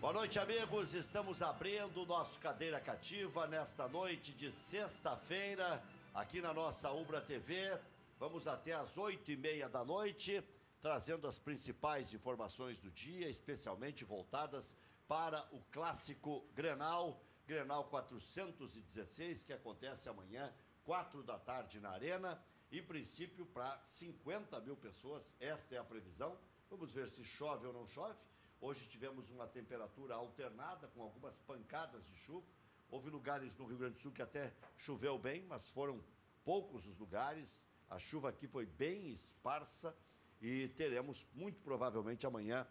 Boa noite, amigos. Estamos abrindo o nosso Cadeira Cativa nesta noite de sexta-feira, aqui na nossa Ubra TV. Vamos até às 8h30 da noite, trazendo as principais informações do dia, especialmente voltadas para o clássico Grenal 416, que acontece amanhã, 4 da tarde na Arena, em princípio para 50 mil pessoas, esta é a previsão. Vamos ver se chove ou não chove. Hoje tivemos uma temperatura alternada, com algumas pancadas de chuva. Houve lugares no Rio Grande do Sul que até choveu bem, mas foram poucos os lugares. A chuva aqui foi bem esparsa e teremos, muito provavelmente, amanhã,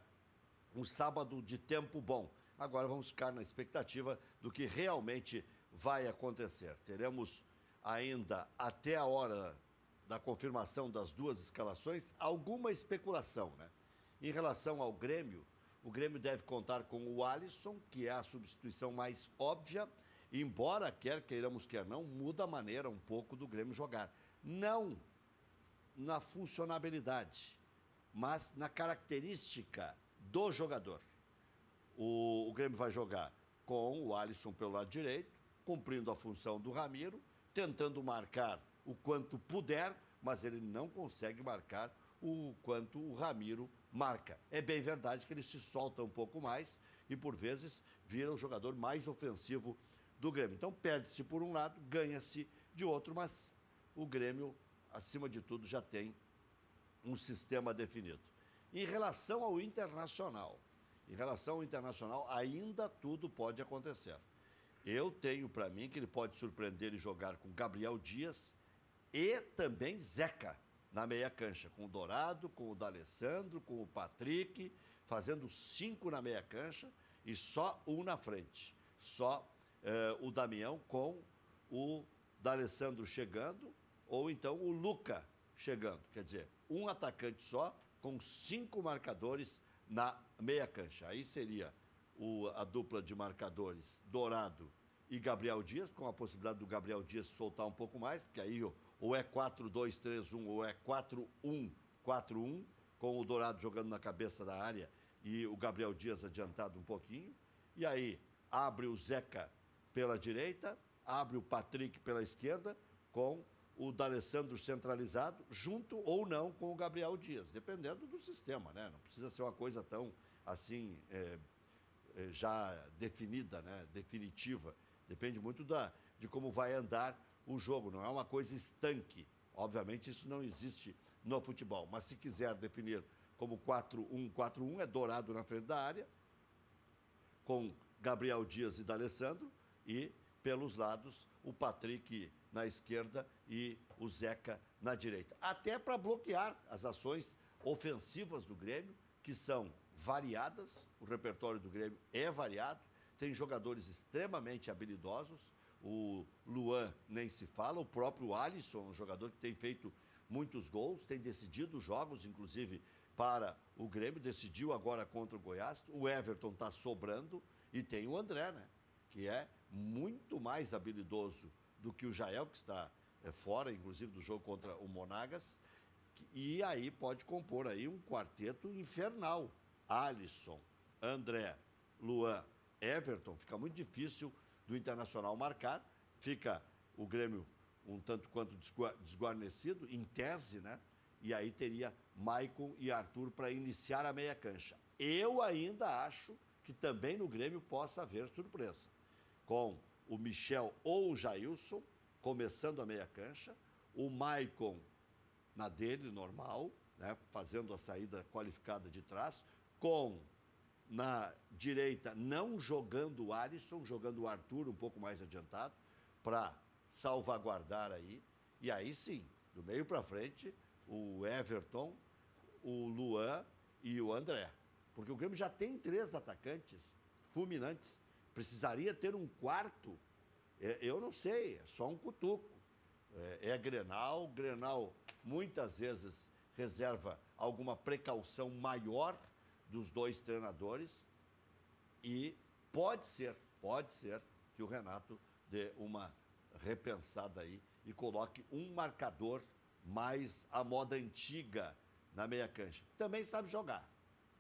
um sábado de tempo bom. Agora vamos ficar na expectativa do que realmente vai acontecer. Teremos ainda, até a hora da confirmação das duas escalações, alguma especulação, né? Em relação ao Grêmio, o Grêmio deve contar com o Alisson, que é a substituição mais óbvia, embora, quer queiramos, quer não, muda a maneira um pouco do Grêmio jogar. Não na funcionabilidade, mas na característica do jogador. O Grêmio vai jogar com o Alisson pelo lado direito, cumprindo a função do Ramiro, tentando marcar o quanto puder, mas ele não consegue marcar o quanto o Ramiro marca. É bem verdade que ele se solta um pouco mais e, por vezes, vira o jogador mais ofensivo do Grêmio. Então, perde-se por um lado, ganha-se de outro, mas o Grêmio, acima de tudo, já tem um sistema definido. Em relação ao Internacional, ainda tudo pode acontecer. Eu tenho para mim que ele pode surpreender e jogar com Gabriel Dias e também Zeca na meia cancha, com o Dourado, com o D'Alessandro, com o Patrick, fazendo 5 na meia cancha e só um na frente. Só o Damião com o D'Alessandro chegando, ou então o Luca chegando. Quer dizer, um atacante só, com 5 marcadores na meia cancha. Aí seria a dupla de marcadores Dourado e Gabriel Dias, com a possibilidade do Gabriel Dias soltar um pouco mais, porque aí ou é 4-2-3-1 ou é 4-1-4-1, com o Dourado jogando na cabeça da área e o Gabriel Dias adiantado um pouquinho. E aí abre o Zeca pela direita, abre o Patrick pela esquerda, com o D'Alessandro centralizado, junto ou não com o Gabriel Dias, dependendo do sistema, né? Não precisa ser uma coisa tão assim, já definida, né? Definitiva. Depende muito de como vai andar o jogo, não é uma coisa estanque. Obviamente isso não existe no futebol, mas se quiser definir como 4-1-4-1, é Dourado na frente da área, com Gabriel Dias e D'Alessandro, e pelos lados o Patrick na esquerda e o Zeca na direita. Até para bloquear as ações ofensivas do Grêmio, que são variadas, o repertório do Grêmio é variado, tem jogadores extremamente habilidosos, o Luan nem se fala, o próprio Alisson, um jogador que tem feito muitos gols, tem decidido jogos, inclusive para o Grêmio, decidiu agora contra o Goiás, o Everton está sobrando e tem o André, né? Que é muito mais habilidoso do que o Jael, que está fora, inclusive, do jogo contra o Monagas, e aí pode compor aí um quarteto infernal. Alisson, André, Luan, Everton, fica muito difícil do Internacional marcar, fica o Grêmio um tanto quanto desguarnecido, em tese, né? E aí teria Maicon e Arthur para iniciar a meia cancha. Eu ainda acho que também no Grêmio possa haver surpresa, com o Michel ou o Jailson começando a meia cancha, o Maicon na dele, normal, né? Fazendo a saída qualificada de trás, com na direita, não jogando o Alisson, jogando o Arthur um pouco mais adiantado, para salvaguardar aí. E aí sim, do meio para frente, o Everton, o Luan e o André. Porque o Grêmio já tem 3 atacantes fulminantes. Precisaria ter um quarto? Eu não sei, é só um cutuco. É Grenal muitas vezes reserva alguma precaução maior dos 2 treinadores e pode ser que o Renato dê uma repensada aí e coloque um marcador mais à moda antiga na meia cancha. Também sabe jogar.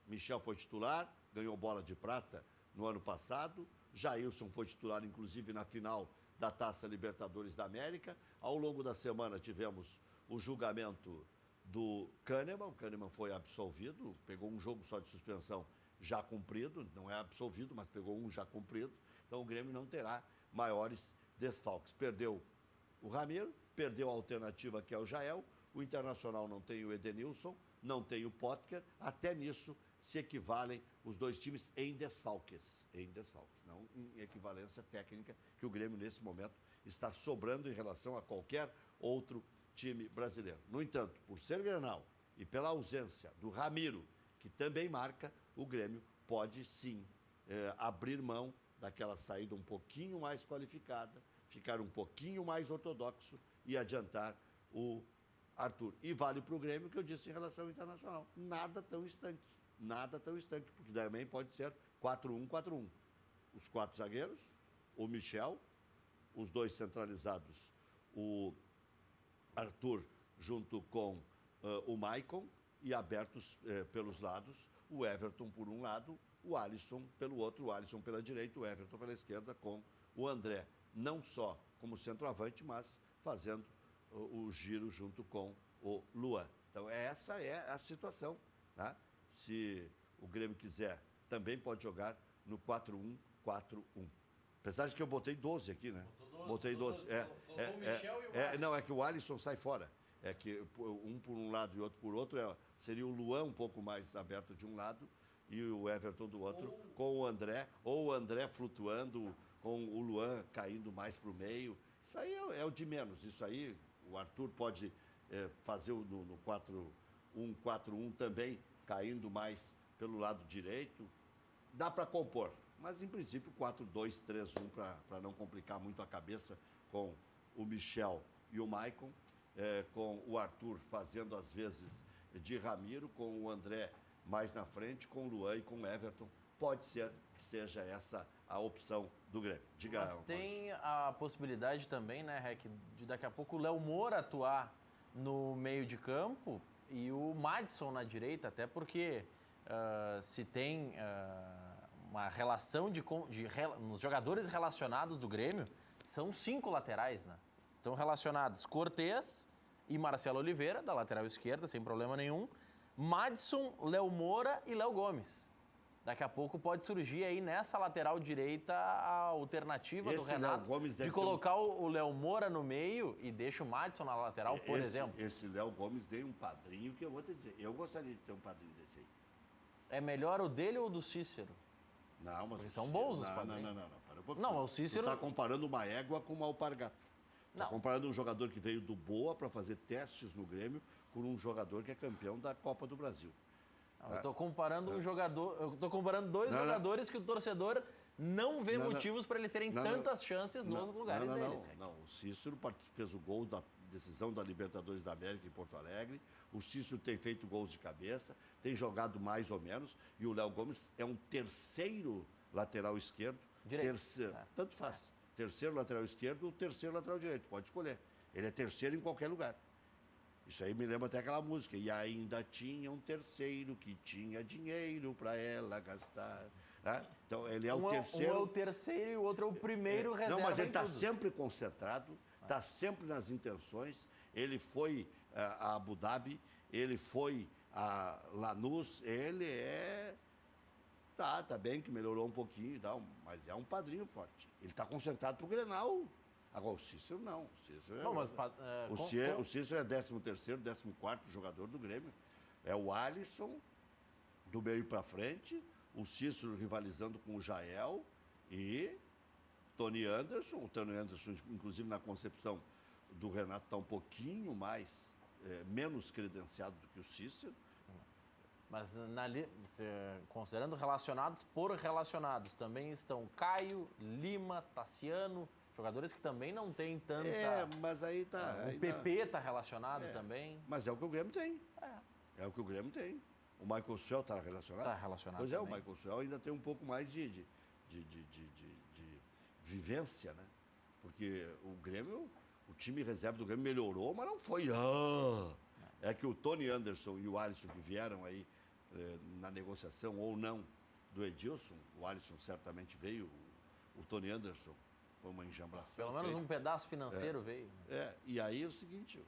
Michel foi titular, ganhou bola de prata no ano passado. Jailson foi titular, inclusive, na final da Taça Libertadores da América. Ao longo da semana tivemos o julgamento do Kahneman. O Kahneman foi absolvido, pegou um jogo só de suspensão já cumprido, não é absolvido, mas pegou um já cumprido. Então o Grêmio não terá maiores desfalques. Perdeu o Ramiro, perdeu a alternativa que é o Jael, o Internacional não tem o Edenilson, não tem o Potker, até nisso se equivalem os dois times em desfalques, não em equivalência técnica, que o Grêmio nesse momento está sobrando em relação a qualquer outro time brasileiro. No entanto, por ser Grenal e pela ausência do Ramiro, que também marca, o Grêmio pode sim abrir mão daquela saída um pouquinho mais qualificada, ficar um pouquinho mais ortodoxo e adiantar o Arthur. E vale para o Grêmio o que eu disse em relação ao Internacional. Nada tão estanque, porque também pode ser 4-1-4-1. Os 4 zagueiros, o Michel, os 2 centralizados, o Arthur junto com o Maicon e abertos pelos lados, o Everton por um lado, o Alisson pelo outro, o Alisson pela direita, o Everton pela esquerda, com o André, não só como centroavante, mas fazendo o giro junto com o Luan. Então, essa é a situação. Tá? Se o Grêmio quiser, também pode jogar no 4-1-4-1. Apesar de que eu botei 12 aqui, né? Botei 12. Não, é que o Alisson sai fora. É que um por um lado e outro por outro, seria o Luan um pouco mais aberto de um lado e o Everton do outro, com o André, ou o André flutuando, com o Luan caindo mais para o meio. Isso aí é o de menos. Isso aí, o Arthur pode fazer no 4-1-4-1 também, caindo mais pelo lado direito. Dá para compor, mas em princípio 4-2-3-1 para não complicar muito a cabeça com o Michel e o Maicon, com o Arthur fazendo às vezes de Ramiro, com o André mais na frente, com o Luan e com o Everton. Pode ser que seja essa a opção do Grêmio. Diga, mas tem a possibilidade também, né, Rec, de daqui a pouco o Léo Moura atuar no meio de campo e o Madison na direita, até porque se tem uma relação nos jogadores relacionados do Grêmio, são 5 laterais, né? Estão relacionados Cortez e Marcelo Oliveira, da lateral esquerda, sem problema nenhum, Madison, Léo Moura e Léo Gomes. Daqui a pouco pode surgir aí nessa lateral direita a alternativa do Renato de colocar o Léo Moura no meio e deixa o Madison na lateral, por exemplo. Esse Léo Gomes tem um padrinho que eu vou te dizer. Eu gostaria de ter um padrinho desse aí. É melhor o dele ou o do Cícero? Não, mas... Porque são bons os padrinhos. Não. Para um pouquinho. Não, o Cícero... Você está comparando uma égua com uma alpargata. Está comparando um jogador que veio do Boa para fazer testes no Grêmio com um jogador que é campeão da Copa do Brasil. Eu estou comparando um jogador, eu estou comparando dois jogadores que o torcedor não vê motivos para eles terem tantas chances nos lugares deles. Não, o Cícero fez o gol da decisão da Libertadores da América em Porto Alegre. O Cícero tem feito gols de cabeça, tem jogado mais ou menos, e o Léo Gomes é um terceiro lateral esquerdo. Tanto faz. Terceiro lateral esquerdo ou terceiro lateral direito, pode escolher. Ele é terceiro em qualquer lugar. Isso aí me lembra até aquela música. E ainda tinha um terceiro que tinha dinheiro para ela gastar. Então, ele é o terceiro. Um é o terceiro e o outro é o primeiro reserva. Não, mas ele está sempre concentrado, está sempre nas intenções. Ele foi a Abu Dhabi, ele foi a Lanús, ele é... Tá bem que melhorou um pouquinho e tal, mas é um padrinho forte. Ele está concentrado para o Grenal. Agora, o Cícero não. O Cícero é 13º, 14º jogador do Grêmio. É o Alisson, do meio para frente, o Cícero rivalizando com o Jael e Tony Anderson. O Tony Anderson, inclusive, na concepção do Renato, está um pouquinho menos credenciado do que o Cícero. Mas, considerando relacionados por relacionados, também estão Caio, Lima, Tassiano... Jogadores que também não têm tanta... mas aí tá... O PP está relacionado também. Mas é o que o Grêmio tem. É o que o Grêmio tem. O Michael Suel está relacionado? Está relacionado Pois também. O Michael Suel ainda tem um pouco mais de vivência, né? Porque o Grêmio, o time reserva do Grêmio melhorou, mas não foi... É que o Tony Anderson e o Alisson que vieram aí na negociação ou não do Edilson, o Alisson certamente veio, o Tony Anderson foi uma enjambração. Pelo menos um pedaço financeiro veio. E aí é o seguinte,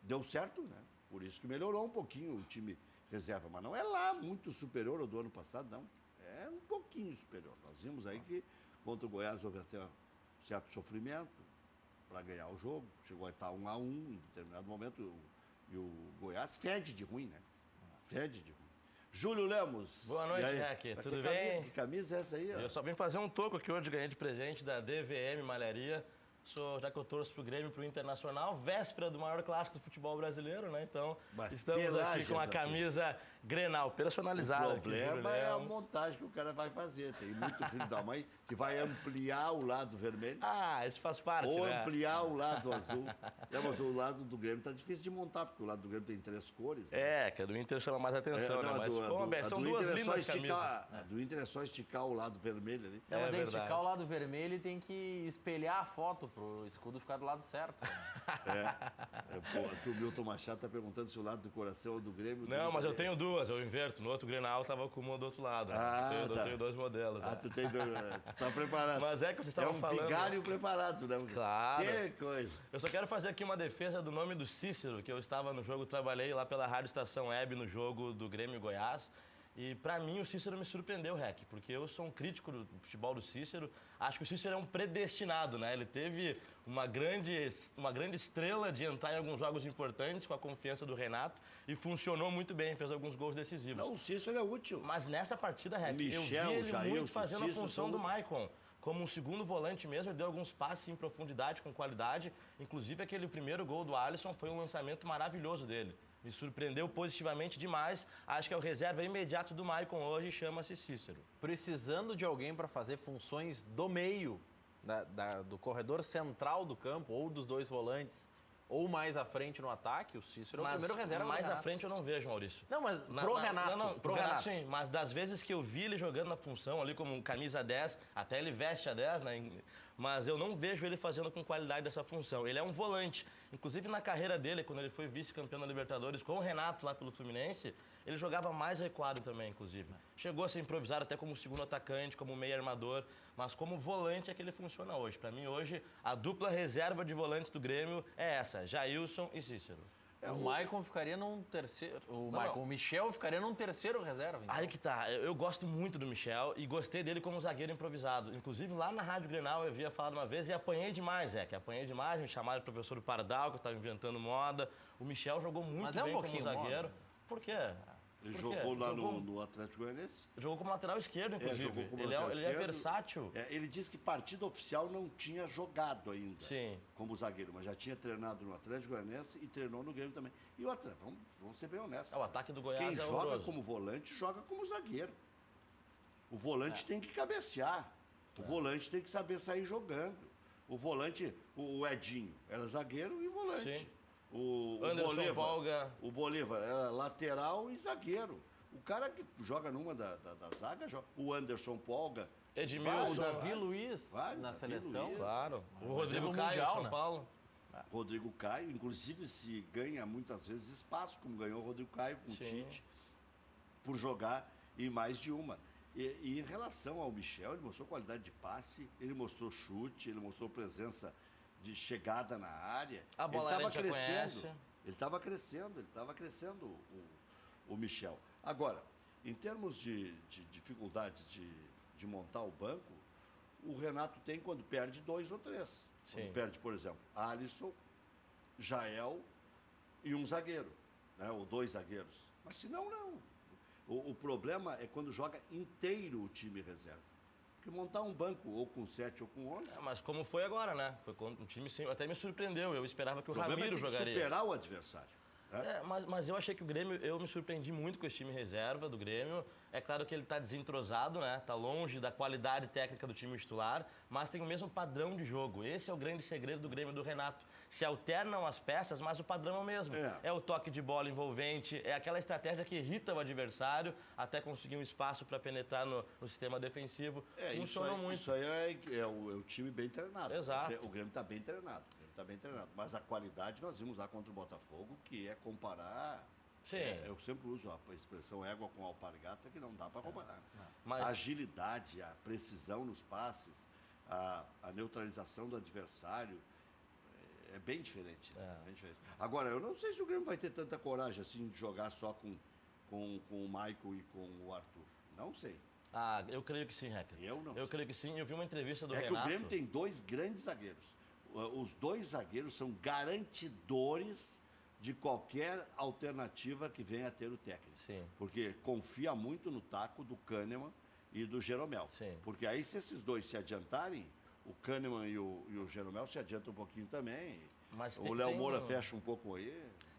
deu certo, né? Por isso que melhorou um pouquinho o time reserva, mas não é lá muito superior ao do ano passado, não. É um pouquinho superior. Nós vimos aí que contra o Goiás houve até um certo sofrimento para ganhar o jogo. Chegou a estar 1-1 em determinado momento e o Goiás fede de ruim, né? Fede de ruim. Júlio Lemos. Boa noite, Jack. Tudo bem? Que camisa é essa aí? Ó? Eu só vim fazer um toco que hoje ganhei de presente da DVM Malharia. Já que eu torço pro Grêmio e pro Internacional, véspera do maior clássico do futebol brasileiro, né? Então, estamos aqui com a camisa Grenal, personalizada. O problema é a montagem que o cara vai fazer. Tem muito filho da mãe que vai ampliar o lado vermelho. Isso faz parte, ou né? ampliar o lado azul. Mas o lado do Grêmio tá difícil de montar, porque o lado do Grêmio tem 3 cores. Né? Que a do Inter chama mais atenção, né? Mas, são duas lindas camisas. A do Inter é só esticar o lado vermelho ali. Mas tem que esticar o lado vermelho e tem que espelhar a foto pro escudo ficar do lado certo. O Milton Machado está perguntando se o lado do coração é do Grêmio. Não, mas eu tenho duas, eu inverto. No outro Grenal tava com uma do outro lado. Eu tenho 2 modelos. Tu tem dois. Tá preparado. Mas que vocês estavam falando. É um vigário preparado, né? Claro. Que coisa. Eu só quero fazer aqui uma defesa do nome do Cícero, que eu estava no jogo, trabalhei lá pela Rádio Estação Web no jogo do Grêmio Goiás. E, para mim, o Cícero me surpreendeu, Rec, porque eu sou um crítico do futebol do Cícero. Acho que o Cícero é um predestinado, né? Ele teve uma grande estrela de entrar em alguns jogos importantes com a confiança do Renato e funcionou muito bem, fez alguns gols decisivos. Não, o Cícero é útil. Mas nessa partida, Rec, eu vi ele muito fazendo a função do Maicon. Como um segundo volante mesmo, ele deu alguns passes em profundidade, com qualidade. Inclusive, aquele primeiro gol do Alisson foi um lançamento maravilhoso dele. Me surpreendeu positivamente demais. Acho que é o reserva imediato do Maicon hoje, chama-se Cícero. Precisando de alguém para fazer funções do meio, do corredor central do campo, ou dos 2 volantes, ou mais à frente no ataque, o Cícero é o primeiro reserva. Mais à frente eu não vejo, Maurício. Não, mas pro Renato. Pro Renato, sim. Mas das vezes que eu vi ele jogando na função ali como camisa 10, até ele veste a 10, né? Mas eu não vejo ele fazendo com qualidade essa função. Ele é um volante. Inclusive na carreira dele, quando ele foi vice-campeão da Libertadores com o Renato lá pelo Fluminense, ele jogava mais recuado também, inclusive. Chegou a ser improvisado até como segundo atacante, como meio armador, mas como volante é que ele funciona hoje. Para mim, hoje, a dupla reserva de volantes do Grêmio é essa, Jailson e Cícero. O Maicon ficaria num terceiro. O Michel ficaria num terceiro reserva. Então. Aí que tá. Eu gosto muito do Michel e gostei dele como zagueiro improvisado. Inclusive, lá na Rádio Grenal eu havia falado uma vez e apanhei demais, apanhei demais. Me chamaram de professor Pardal, que eu estava inventando moda. O Michel jogou muito bem como zagueiro. Moda. Por quê? Ele jogou lá no Atlético Goianiense? Jogou como lateral esquerdo, inclusive. Ele é versátil. Ele disse que partida oficial não tinha jogado ainda. Sim. Como zagueiro, mas já tinha treinado no Atlético Goianiense e treinou no Grêmio também. E outra, vamos ser bem honestos. O ataque do Goiás Quem joga como volante, joga como zagueiro. O volante tem que cabecear. O volante tem que saber sair jogando. O volante, o Edinho, era zagueiro e volante. Sim. O Bolívar era lateral e zagueiro. O cara que joga numa da zaga, joga. O Anderson Polga. Edmilson. O Davi Luiz na seleção. Luiz. Claro. O Rodrigo Caio, São Paulo. Rodrigo Caio, inclusive, se ganha muitas vezes espaço, como ganhou o Rodrigo Caio com o Tite, por jogar em mais de uma. E em relação ao Michel, ele mostrou qualidade de passe, ele mostrou chute, ele mostrou presença de chegada na área. A bola ele estava crescendo o Michel. Agora, em termos de dificuldades de montar o banco, o Renato tem quando perde 2 ou 3. Quando perde, por exemplo, Alisson, Jael e um zagueiro, né? Ou 2 zagueiros. Mas se não. O problema é quando joga inteiro o time reserva. Porque montar um banco ou com 7 ou com 11... mas como foi agora, né? Foi quando um time até me surpreendeu. Eu esperava que o Ramiro jogaria. Superar o adversário. Mas eu achei que o Grêmio, eu me surpreendi muito com esse time reserva do Grêmio. É claro que ele está desentrosado, né? Está longe da qualidade técnica do time titular, mas tem o mesmo padrão de jogo. Esse é o grande segredo do Grêmio do Renato. Se alternam as peças, mas o padrão é o mesmo. É o toque de bola envolvente, é aquela estratégia que irrita o adversário até conseguir um espaço para penetrar no sistema defensivo. Funcionou muito. Isso aí é o time bem treinado. Exato. O Grêmio está bem treinado. Mas a qualidade nós vimos lá contra o Botafogo, que é comparar Sim. Eu sempre uso a expressão égua com alpargata, que não dá para comparar. Mas- A agilidade, a precisão nos passes, a neutralização do adversário, é bem diferente. Bem diferente. Agora, eu não sei se o Grêmio vai ter tanta coragem assim de jogar só com o Maicon e com o Arthur. Não sei. Ah, eu creio que sim, Hecker. Eu não Eu sei. creio que sim. Eu vi uma entrevista do É que Renato. o Grêmio tem 2 grandes zagueiros. Os 2 zagueiros são garantidores de qualquer alternativa que venha a ter o técnico. Sim. Porque confia muito no taco do Kahneman e do Jeromel. Sim. Porque aí, se esses 2 se adiantarem, o Kahneman e o Jeromel se adiantam um pouquinho também. Mas O Léo Moura fecha um pouco aí.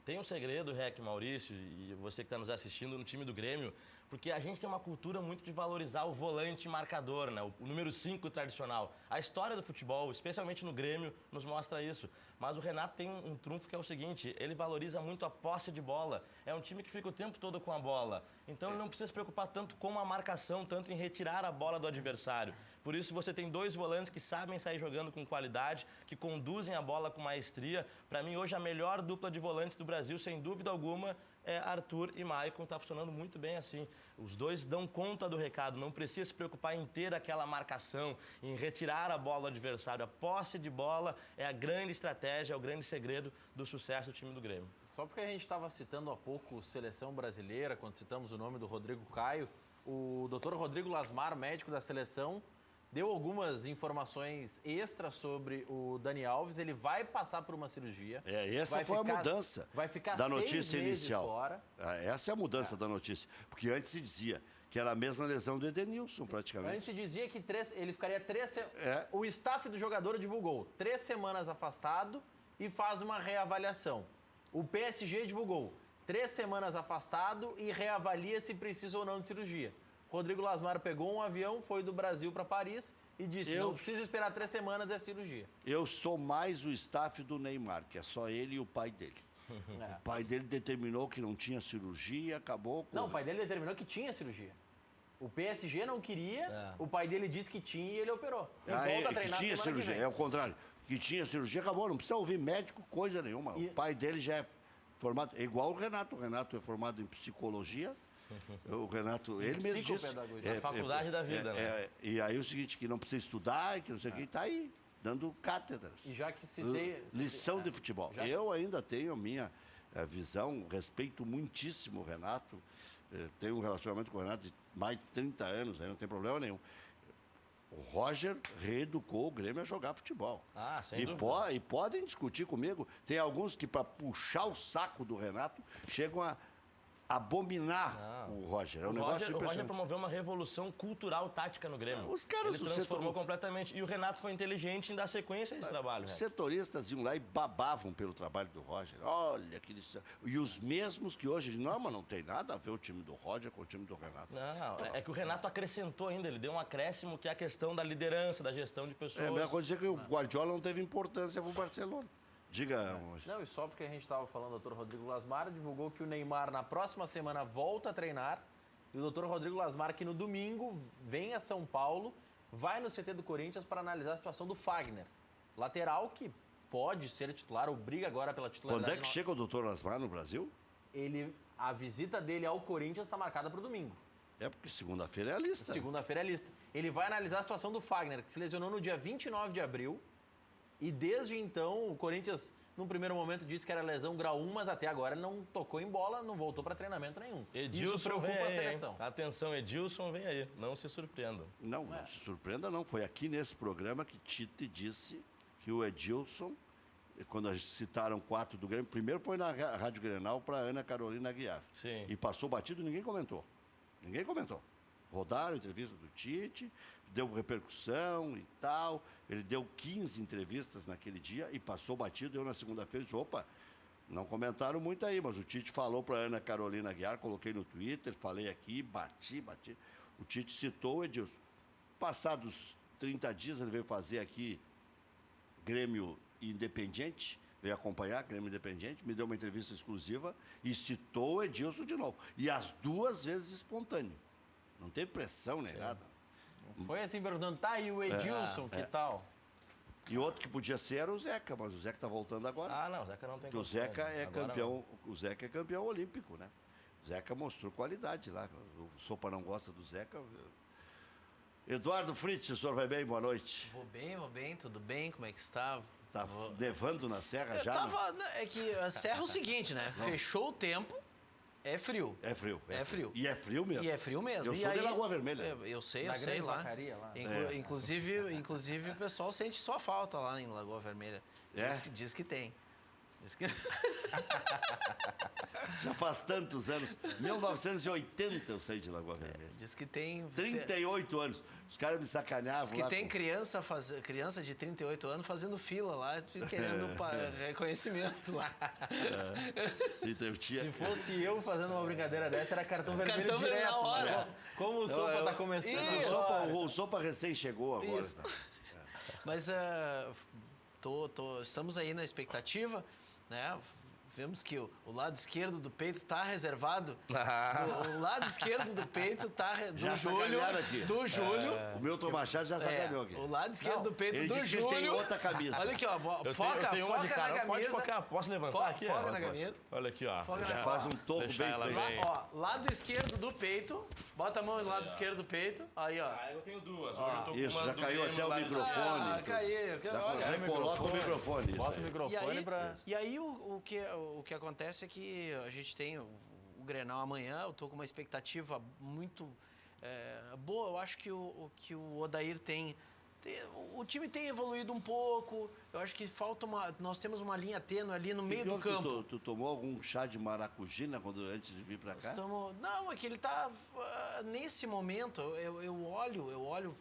Tem um segredo, Rec, Maurício, e você que está nos assistindo no time do Grêmio, porque a gente tem uma cultura muito de valorizar o volante marcador, né? O número 5 tradicional. A história do futebol, especialmente no Grêmio, nos mostra isso. Mas o Renato tem um trunfo que é o seguinte, ele valoriza muito a posse de bola. É um time que fica o tempo todo com a bola. Então ele não precisa se preocupar tanto com a marcação, tanto em retirar a bola do adversário. Por isso você tem 2 volantes que sabem sair jogando com qualidade, que conduzem a bola com maestria. Para mim, hoje, a melhor dupla de volantes do Brasil, sem dúvida alguma, é Arthur e Maicon. Está funcionando muito bem assim. Os 2 dão conta do recado, não precisa se preocupar em ter aquela marcação, em retirar a bola do adversário. A posse de bola é a grande estratégia, é o grande segredo do sucesso do time do Grêmio. Só porque a gente estava citando há pouco seleção brasileira, quando citamos o nome do Rodrigo Caio, o Dr. Rodrigo Lasmar, médico da seleção, deu algumas informações extras sobre o Dani Alves. Ele vai passar por uma cirurgia. Essa foi a mudança vai ficar da 6 notícia meses inicial. fora. Essa é a mudança da notícia. Porque antes se dizia que era a mesma lesão do Edenilson, praticamente. Antes dizia que ele ficaria 3 semanas. É. O staff do jogador divulgou 3 semanas afastado e faz uma reavaliação. O PSG divulgou 3 semanas afastado e reavalia se precisa ou não de cirurgia. Rodrigo Lasmar pegou um avião, foi do Brasil para Paris e disse, não precisa esperar 3 semanas, é cirurgia. Eu sou mais o staff do Neymar, que é só ele e o pai dele. O pai dele determinou que não tinha cirurgia, acabou com... Não, o pai dele determinou que tinha cirurgia. O PSG não queria, o pai dele disse que tinha e ele operou. E volta a treinar que tinha semana cirurgia, que vem. é o contrário. Que tinha cirurgia, acabou, não precisa ouvir médico, coisa nenhuma. O pai dele já é formado, é igual o Renato. O Renato é formado em psicologia. O Renato, ele mesmo disse... Psicopedagogia. A faculdade da vida, né? E aí o seguinte, que não precisa estudar, que não sei o que, está aí, dando cátedras. E já que citei... Lição de futebol. Eu ainda tenho a minha visão, respeito muitíssimo o Renato. Tenho um relacionamento com o Renato de mais de 30 anos, aí não tem problema nenhum. O Roger reeducou o Grêmio a jogar futebol. Ah, sem dúvida. E podem discutir comigo. Tem alguns que, para puxar o saco do Renato, chegam a abominar o Roger. É um negócio O Roger impressionante. promoveu uma revolução cultural tática no Grêmio. Os caras Ele do transformou completamente. E o Renato foi inteligente em dar sequência a esse trabalho. Os Né? setoristas iam lá e babavam pelo trabalho do Roger. Olha, aquele... E os mesmos que hoje dizem, não, mas não tem nada a ver o time do Roger com o time do Renato. Não, é que o Renato acrescentou ainda, ele deu um acréscimo que é a questão da liderança, da gestão de pessoas. É a mesma coisa dizer que o Guardiola não teve importância para o Barcelona. Diga, Não, e só porque a gente estava falando, o Dr. Rodrigo Lasmar divulgou que o Neymar na próxima semana volta a treinar e o Dr. Rodrigo Lasmar que no domingo vem a São Paulo, vai no CT do Corinthians para analisar a situação do Fagner, lateral que pode ser titular, ou briga agora pela titularidade. Quando é que chega o doutor Lasmar no Brasil? A visita dele ao Corinthians está marcada para o domingo. É porque segunda-feira é a lista. Segunda-feira é a lista. Ele vai analisar a situação do Fagner, que se lesionou no dia 29 de abril. E desde então, o Corinthians, num primeiro momento, disse que era lesão grau 1, mas até agora ele não tocou em bola, não voltou para treinamento nenhum. Edilson Isso preocupa vem aí, a seleção. hein? Atenção, Edilson vem aí, não se surpreenda. Não se surpreenda não. Foi aqui nesse programa que Tite disse que o Edilson, quando citaram 4 do Grêmio, primeiro foi na Rádio Grenal para Ana Carolina Aguiar. Sim. E passou batido, ninguém comentou. Ninguém comentou. Rodaram a entrevista do Tite, deu repercussão e tal. Ele deu 15 entrevistas naquele dia e passou batido. Eu, na segunda-feira, disse, opa, não comentaram muito aí, mas o Tite falou para Ana Carolina Aguiar, coloquei no Twitter, falei aqui, bati. O Tite citou o Edilson. Passados 30 dias, ele veio fazer aqui Grêmio Independente, veio acompanhar Grêmio Independente, me deu uma entrevista exclusiva e citou o Edilson de novo. E as 2 vezes espontâneo. Não teve pressão nem nada. Foi assim perguntando, tá aí o Edilson, que tal? E outro que podia ser era o Zeca, mas o Zeca está voltando agora. Ah, não, o Zeca não tem Porque o condições, Zeca é agora campeão, o Zeca é campeão olímpico, né? O Zeca mostrou qualidade lá. O Sopa não gosta do Zeca. Eduardo Fritz, o senhor vai bem? Boa noite. Vou bem, tudo bem? Como é que está? Tá nevando na serra Eu já? tava, é que a serra é o seguinte, né? Fechou o tempo, é frio. É frio. É frio. E é frio mesmo. E é frio mesmo. Eu E sou de aí- Lagoa Vermelha. Eu sei Na grande lá. vacaria lá. Inclusive, o pessoal sente sua falta lá em Lagoa Vermelha. É? Diz que tem. Diz que... Já faz tantos anos. 1980 eu saí de Lagoa Vermelha. Diz que tem... 38 anos. Os caras me sacaneavam Diz que lá tem com- criança de 38 anos fazendo fila lá, querendo reconhecimento lá. Então, eu tinha... Se fosse eu fazendo uma brincadeira dessa, era cartão vermelho Cartão vermelho direto. na hora. Né? Como o Sopa eu- tá começando Isso. agora. O Sopa recém chegou agora. Isso. Tá? Mas estamos aí na expectativa, né? Vemos que o lado esquerdo do peito está reservado. O lado esquerdo do peito está Já sacanearam aqui. do Júlio. O Milton Machado já sacaneou aqui. O lado esquerdo do peito Ele do disse que Júlio. ele tem outra camisa. Olha aqui, ó. Eu Foca tenho uma de na cara. Pode camisa. focar, posso levantar aqui? Foca ó? na camisa. Olha aqui, ó. Foca Já na- faz um toco Deixar bem ela feito. bem. Ó, lado esquerdo do peito. Bota a mão no lado esquerdo do peito. Aí, ó. Ah, eu tenho duas. Hoje eu tô com Isso, uma já do caiu Grêmio até o lá de microfone. São Ah, caiu. Olha. Recoloca o microfone. isso Bota o aí. microfone pra... E aí o que acontece é que a gente tem o Grenal amanhã, eu tô com uma expectativa muito boa. Eu acho que o Odair o time tem evoluído um pouco. Eu acho que falta nós temos uma linha tênue ali no meio do Pior que campo. Tu tomou algum chá de maracujina antes de vir pra cá? Não, é que ele tá nesse momento.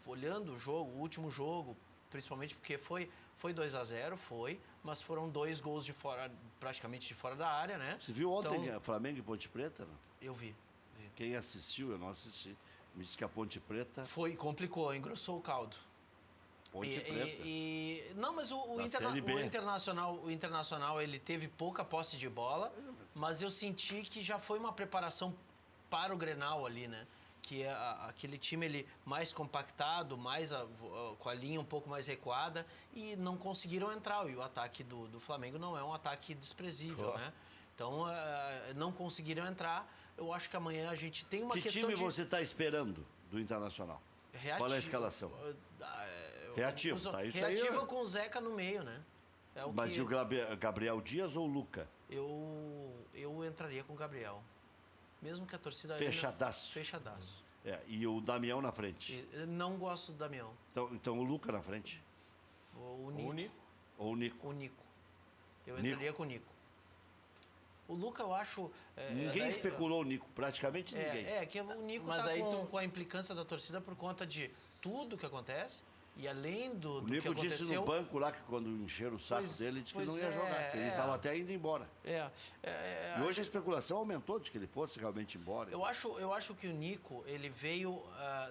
Olhando o jogo, o último jogo, principalmente porque foi 2-0, mas foram 2 gols praticamente de fora da área, né? Você viu ontem Então, Flamengo e Ponte Preta? Não? eu vi. Quem assistiu, eu não assisti. Me disse que a Ponte Preta... Complicou, engrossou o caldo. Ponte Preta. Não, mas Da Série B. o Internacional ele teve pouca posse de bola, mas eu senti que já foi uma preparação para o Grenal ali, né? Que é aquele time ele mais compactado, com a linha um pouco mais recuada, e não conseguiram entrar. E o ataque do Flamengo não é um ataque desprezível, né? Então, não conseguiram entrar. Eu acho que amanhã a gente tem uma Que questão time de... você está esperando do Internacional? Qual é a escalação? Reativo, tá? Isso aí Reativa com o Zeca no meio, né? É o Mas que e o Gabriel Dias ou o Luca? eu entraria com o Gabriel. Mesmo que a torcida... ainda- Fechadaço. Fechadaço. E o Damião na frente. Não gosto do Damião. Então o Luca na frente. O Nico. Ou o Nico. O Nico. Eu Nico. entraria com o Nico. O Luca, eu acho... Ninguém especulou o Nico, praticamente ninguém. Que o Nico Mas tá aí com a implicância da torcida por conta de tudo que acontece. E além do O que Nico aconteceu... disse no banco lá que quando encheram o saco dele, disse que não ia jogar. Ele estava até indo embora. E hoje a especulação aumentou de que ele fosse realmente embora. Eu acho que o Nico, ele veio,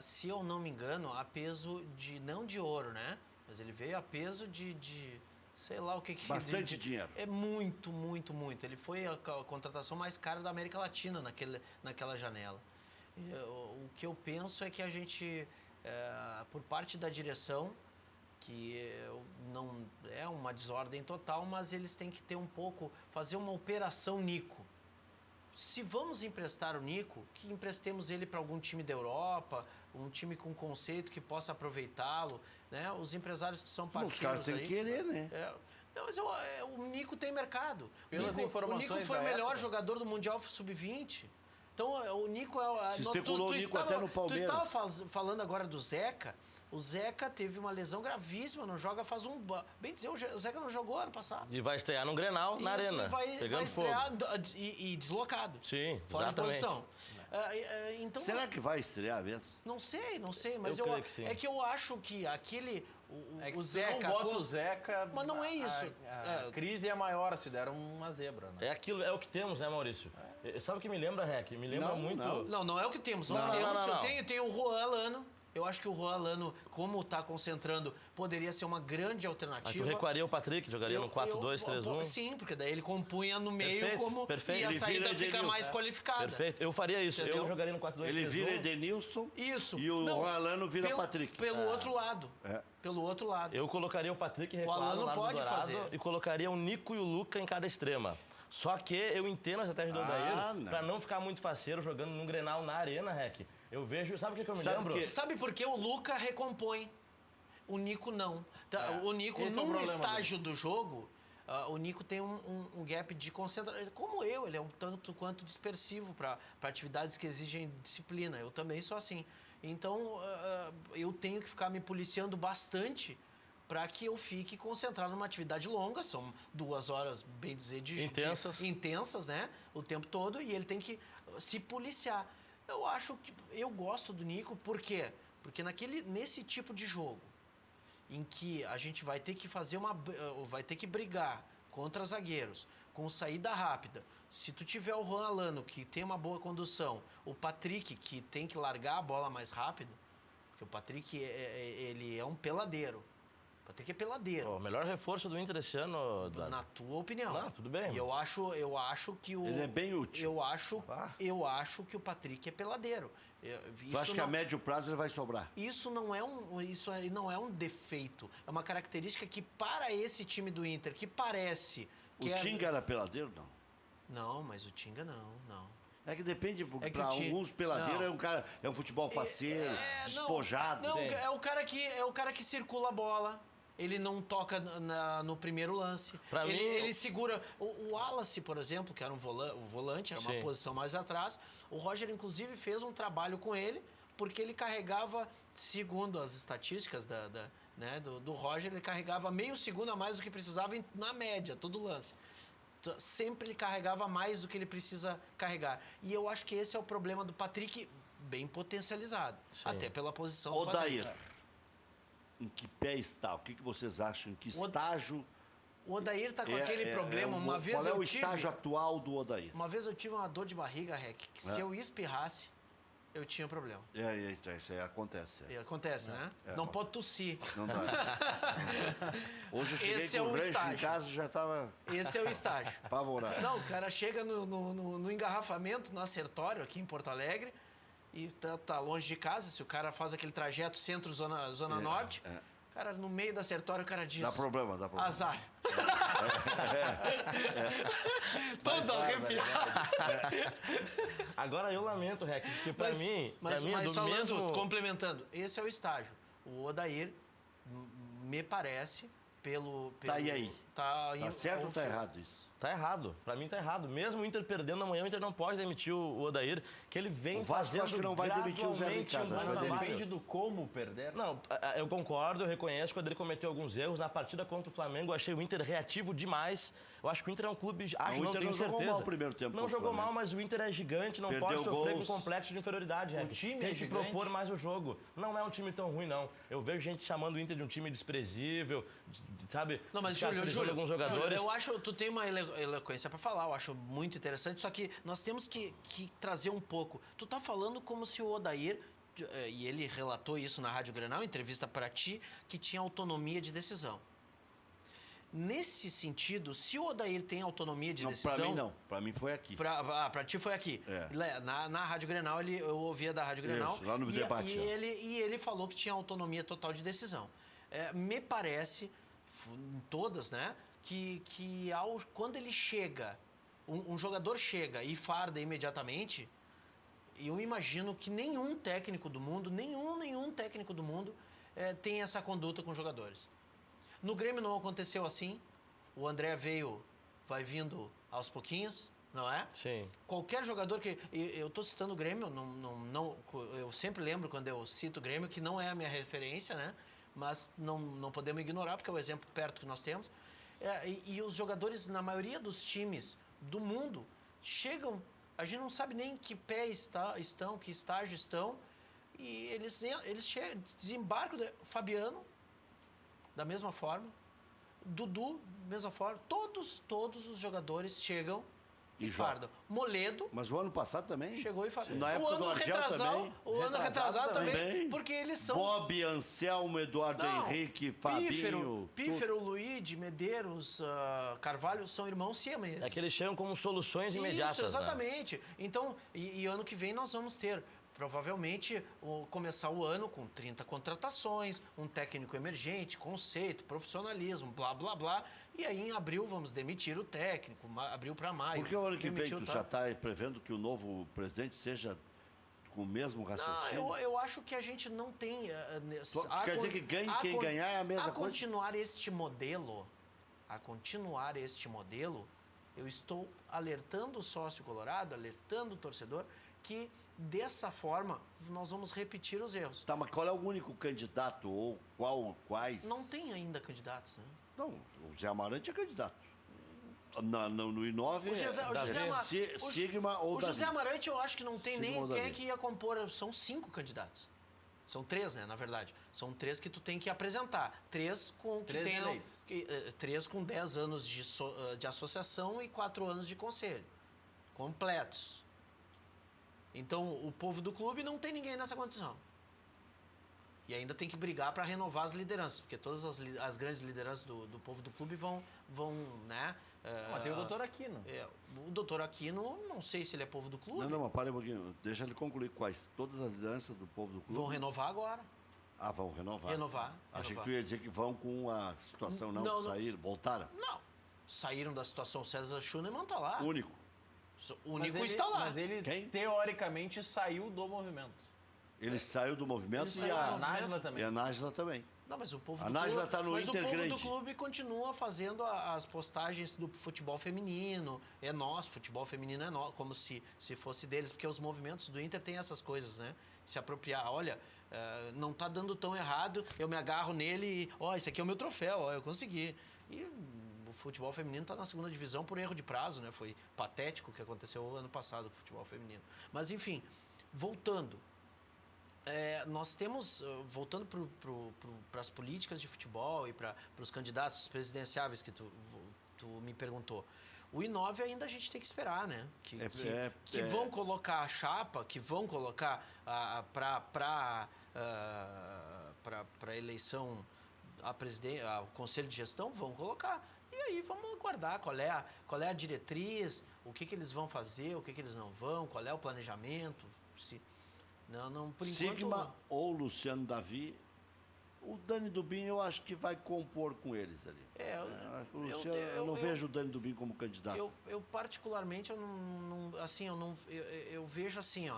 se eu não me engano, a peso não de ouro, né? Mas ele veio a peso de sei lá o que... Bastante dinheiro. É muito, muito, muito. Ele foi a contratação mais cara da América Latina naquela janela. O que eu penso é que a gente, por parte da direção, que não é uma desordem total, mas eles têm que ter fazer uma operação Nico. Se vamos emprestar o Nico, que emprestemos ele para algum time da Europa, um time com conceito que possa aproveitá-lo, né? Os empresários que são parceiros Os caras têm que querer, né? Não, mas o Nico tem mercado. Pelas informações o Nico foi o da melhor época. jogador do Mundial Sub-20. Então, o Nico é... Se especulou o Nico até no Palmeiras. Tu estava falando agora do Zeca. O Zeca teve uma lesão gravíssima, não joga faz bem dizer, o Zeca não jogou ano passado. E vai estrear no Grenal, na Isso, arena, vai pegando fogo. estrear e deslocado. Sim, Fora exatamente. de posição. Então, Será que vai estrear mesmo? não sei, mas Eu creio que sim. é que eu acho que aquele... É que o se Zeca... não bota o Zeca... Mas não é isso. A crise é maior, se deram uma zebra, né? É aquilo, é o que temos, né, Maurício? Sabe o que me lembra, Rec? Me lembra Não, muito... não. Não é o que temos. Nós Não, temos... não. Eu tenho o Juan Lano, Eu acho que o Juan Lano, como está concentrando, poderia ser uma grande Aí alternativa. tu recuaria o Patrick, jogaria no 4-2-3-1? Sim, porque daí ele compunha no meio Perfeito. e a Ele saída vira fica mais qualificada. Perfeito. Eu faria isso. Entendeu? Eu jogaria no 4-2-3-1. Ele vira Edenilson Isso. e o Juan Lano vira Patrick. Pelo outro lado. É. Pelo outro lado. Eu colocaria o Patrick recuado Alan no lado pode do Dourado fazer. e colocaria o Nico e o Luca em cada extrema. Só que eu entendo a estratégia do Odair não. pra não ficar muito faceiro jogando num Grenal na arena, Rec. Eu vejo... Sabe o que eu me Sabe lembro? o quê? Sabe por que o Luca recompõe? O Nico não. O Nico, esse é o num problema estágio do jogo, o Nico tem um gap de concentração. Como ele é um tanto quanto dispersivo para atividades que exigem disciplina. Eu também sou assim. Então, eu tenho que ficar me policiando bastante para que eu fique concentrado numa atividade longa. São 2 horas, bem dizer, intensas, né? O tempo todo. E ele tem que se policiar. Eu gosto do Nico, por quê? Porque nesse tipo de jogo, em que a gente vai ter que vai ter que brigar contra zagueiros, com saída rápida. Se tu tiver o Juan Lano, que tem uma boa condução, o Patrick, que tem que largar a bola mais rápido, porque o Patrick, ele é um peladeiro. O Patrick é peladeiro. O melhor reforço do Inter esse ano... Na tua opinião. Não, tudo bem. E eu acho que o... Ele é bem útil. Eu acho que o Patrick é peladeiro. Tu acha que a médio prazo ele vai sobrar? Isso aí não é um defeito. É uma característica que, para esse time do Inter, que parece... O Tinga era peladeiro, não? Não, mas o Tinga não. É que depende, É que para alguns peladeiro não. é um futebol faceiro, despojado. Não, é o cara que circula a bola. Ele não toca no primeiro lance. Ele segura... O Wallace, por exemplo, que era o volante, era uma posição mais atrás. O Roger, inclusive, fez um trabalho com ele, porque ele carregava, segundo as estatísticas do Roger, ele carregava meio segundo a mais do que precisava na média, todo lance. Sempre ele carregava mais do que ele precisa carregar. E eu acho que esse é o problema do Patrick, bem potencializado. Sim. Até pela posição do Patrick. Odair, em que pé está? O que vocês acham? Em que estágio? O Odair tá com aquele problema. Qual é o estágio atual do Odair? Uma vez eu tive uma dor de barriga, Rec, que se eu espirrasse, eu tinha problema. Isso aí acontece. E acontece, né? Não acontece. pode tossir. Não dá. Hoje eu cheguei Esse com é o o rancho estágio. em casa e já estava Esse é o estágio. apavorado. Não, os caras chegam no engarrafamento, no acertório, aqui em Porto Alegre, e tá longe de casa. Se o cara faz aquele trajeto centro-zona norte, cara, no meio do acertório, o cara diz... Dá problema. Azar. Todo arrepiado. Agora eu lamento, Rec, porque pra mim é do falando, mesmo... complementando, esse é o estágio. O Odair, me parece, pelo... Tá, e aí? Tá certo ou tá errado isso? Tá errado. Pra mim tá errado. Mesmo o Inter perdendo amanhã, o Inter não pode demitir o Odair, que ele vem O Vasco fazendo acho que não vai demitir o Zé gradualmente Ricardo, um acho que bom vai trabalho. Depende do como perder. Não, eu concordo, eu reconheço que o Odair cometeu alguns erros. Na partida contra o Flamengo, eu achei o Inter reativo demais. Eu acho que o Inter é um clube... O Inter não jogou mal o primeiro tempo. Não jogou mal, mas o Inter é gigante, não Perdeu pode sofrer gols. com complexo de inferioridade. O time tem é que gigante. propor mais o jogo. Não é um time tão ruim, não. Eu vejo gente chamando o Inter de um time desprezível, sabe? Não, mas Júlio, alguns jogadores. eu acho, tu tem uma eloquência pra falar, eu acho muito interessante, só que nós temos que trazer um pouco. Tu tá falando como se o Odair, e ele relatou isso na Rádio Grenal, entrevista pra ti, que tinha autonomia de decisão. Nesse sentido, se o Odair tem autonomia de decisão... Pra mim não, pra mim foi aqui. Pra ti foi aqui. Na Rádio Grenal, eu ouvia da Rádio Grenal. Isso, lá no debate. E ele falou que tinha autonomia total de decisão. Me parece, em todas, né, que quando ele chega, um jogador chega e farda imediatamente, eu imagino que nenhum técnico do mundo, nenhum técnico do mundo tem essa conduta com jogadores. No Grêmio não aconteceu assim. O André vai vindo aos pouquinhos, não é? Sim. Qualquer jogador que... Eu estou citando o Grêmio, eu sempre lembro quando eu cito o Grêmio, que não é a minha referência, né? Mas não podemos ignorar, porque é o exemplo perto que nós temos. E os jogadores, na maioria dos times do mundo, chegam... A gente não sabe nem que pé estão, que estágio estão. E eles chegam, desembarcam. Fabiano, da mesma forma. Dudu, da mesma forma. Todos os jogadores chegam E farda. Moledo Mas o ano passado também? chegou e farda. Na época do Argel também. O ano retrasado também, também. porque eles são... Bob, Anselmo, Eduardo Não, Henrique, Fabinho. Pífero, Luigi, Medeiros, Carvalho são irmãos siameses. É que eles chegam como soluções imediatas. Isso, exatamente. Então, e ano que vem nós vamos ter, provavelmente, começar o ano com 30 contratações, um técnico emergente, conceito, profissionalismo, blá, blá, blá. E aí, em abril, vamos demitir o técnico, abril para maio. Por que o ano que vem demitir tu o já está prevendo que o novo presidente seja com o mesmo raciocínio? Não, eu acho que a gente não tem... Quer dizer que quem ganhar é a mesma coisa? A continuar este modelo, eu estou alertando o sócio colorado, alertando o torcedor, que dessa forma nós vamos repetir os erros. Tá, mas qual é o único candidato ou quais? Não tem ainda candidatos, né? Não, o Zé Amarante é candidato. No I9 Sigma ou O Davi. José Amarante eu acho que não tem Sigma nem ou quem é Davi. que ia compor. São 5 candidatos. São 3, né, na verdade. São 3 que tu tem que apresentar. 3 com que 3 tenham... eleitos. 3 com 10 anos de associação e 4 anos de conselho. Completos. Então, o povo do clube não tem ninguém nessa condição. E ainda tem que brigar para renovar as lideranças, porque todas as grandes lideranças do povo do clube vão né? Mas tem o doutor Aquino. O doutor Aquino, não sei se ele é povo do clube. Não, mas para um pouquinho. Deixa ele concluir quais. Todas as lideranças do povo do clube. Vão renovar agora. Ah, vão renovar. Achei que tu ia dizer que vão com a situação, não saíram, voltaram. Não. Saíram da situação. César Schunemann está lá. Único. O único está lá. Mas ele, Quem? teoricamente, saiu do movimento. Ele saiu do movimento Ele e saiu do a Nájila também. E a Nájila também. Não, mas o povo A do Nájila clube, tá no mas Inter o povo grande. do clube continua fazendo as postagens do futebol feminino. É nosso, futebol feminino é nosso, como se fosse deles, porque os movimentos do Inter têm essas coisas, né? Se apropriar, olha, não tá dando tão errado, eu me agarro nele e, esse aqui é o meu troféu, eu consegui. E o futebol feminino está na segunda divisão por erro de prazo, né? Foi patético o que aconteceu ano passado com o futebol feminino. Mas, enfim, voltando. Nós temos, voltando para as políticas de futebol e para os candidatos presidenciáveis que tu me perguntou, o I9 ainda a gente tem que esperar, né? Que vão colocar a chapa, que vão colocar para a eleição ao Conselho de Gestão, vão colocar. E aí vamos aguardar qual é a diretriz, o que eles vão fazer, o que eles não vão, qual é o planejamento, Não, por Sigma enquanto... ou Luciano Davi, o Dani Dubin eu acho que vai compor com eles ali. Eu não vejo o Dani Dubin como candidato. Eu particularmente, eu vejo assim,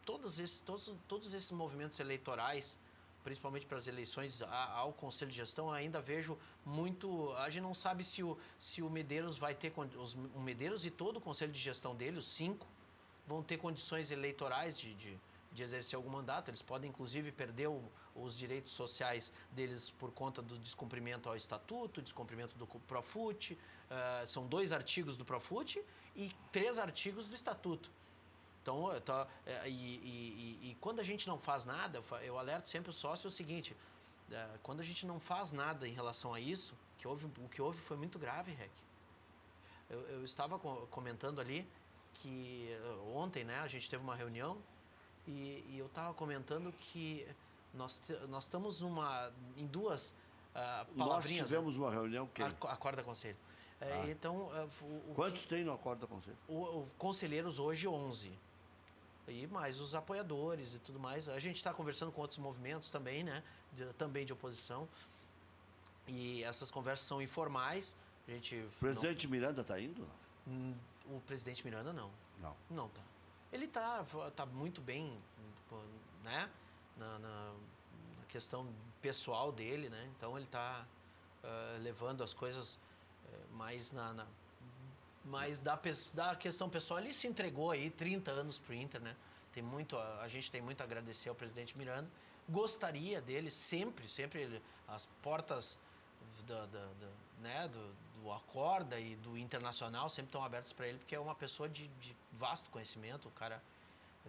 todos esses movimentos eleitorais, principalmente para as eleições ao Conselho de Gestão, eu ainda vejo muito... A gente não sabe se o Medeiros vai ter... O Medeiros e todo o Conselho de Gestão dele, os 5, vão ter condições eleitorais de exercer algum mandato. Eles podem, inclusive, perder os direitos sociais deles por conta do descumprimento ao Estatuto, descumprimento do Profut. São 2 artigos do Profut e 3 artigos do Estatuto. Então, quando a gente não faz nada, eu alerto sempre o sócio o seguinte, quando a gente não faz nada em relação a isso, o que houve foi muito grave, Rec. Eu estava comentando ali que ontem, né, a gente teve uma reunião e eu estava comentando que nós estamos em 2 palavrinhas. Nós tivemos uma reunião que... Acorda Conselho. Então, quantos tem no Acorda Conselho? Conselheiros hoje 11. E mais os apoiadores e tudo mais. A gente está conversando com outros movimentos também, né? Também de oposição. E essas conversas são informais. O presidente Miranda está indo? O presidente Miranda não. Não tá. Ele tá muito bem, né? Na questão pessoal dele, né? Então ele está levando as coisas mais mais da questão pessoal. Ele se entregou aí 30 anos pro Inter, né? A gente tem muito a agradecer ao presidente Miranda. Gostaria dele sempre as portas do Acorda e do Internacional sempre estão abertas para ele, porque é uma pessoa de vasto conhecimento, o cara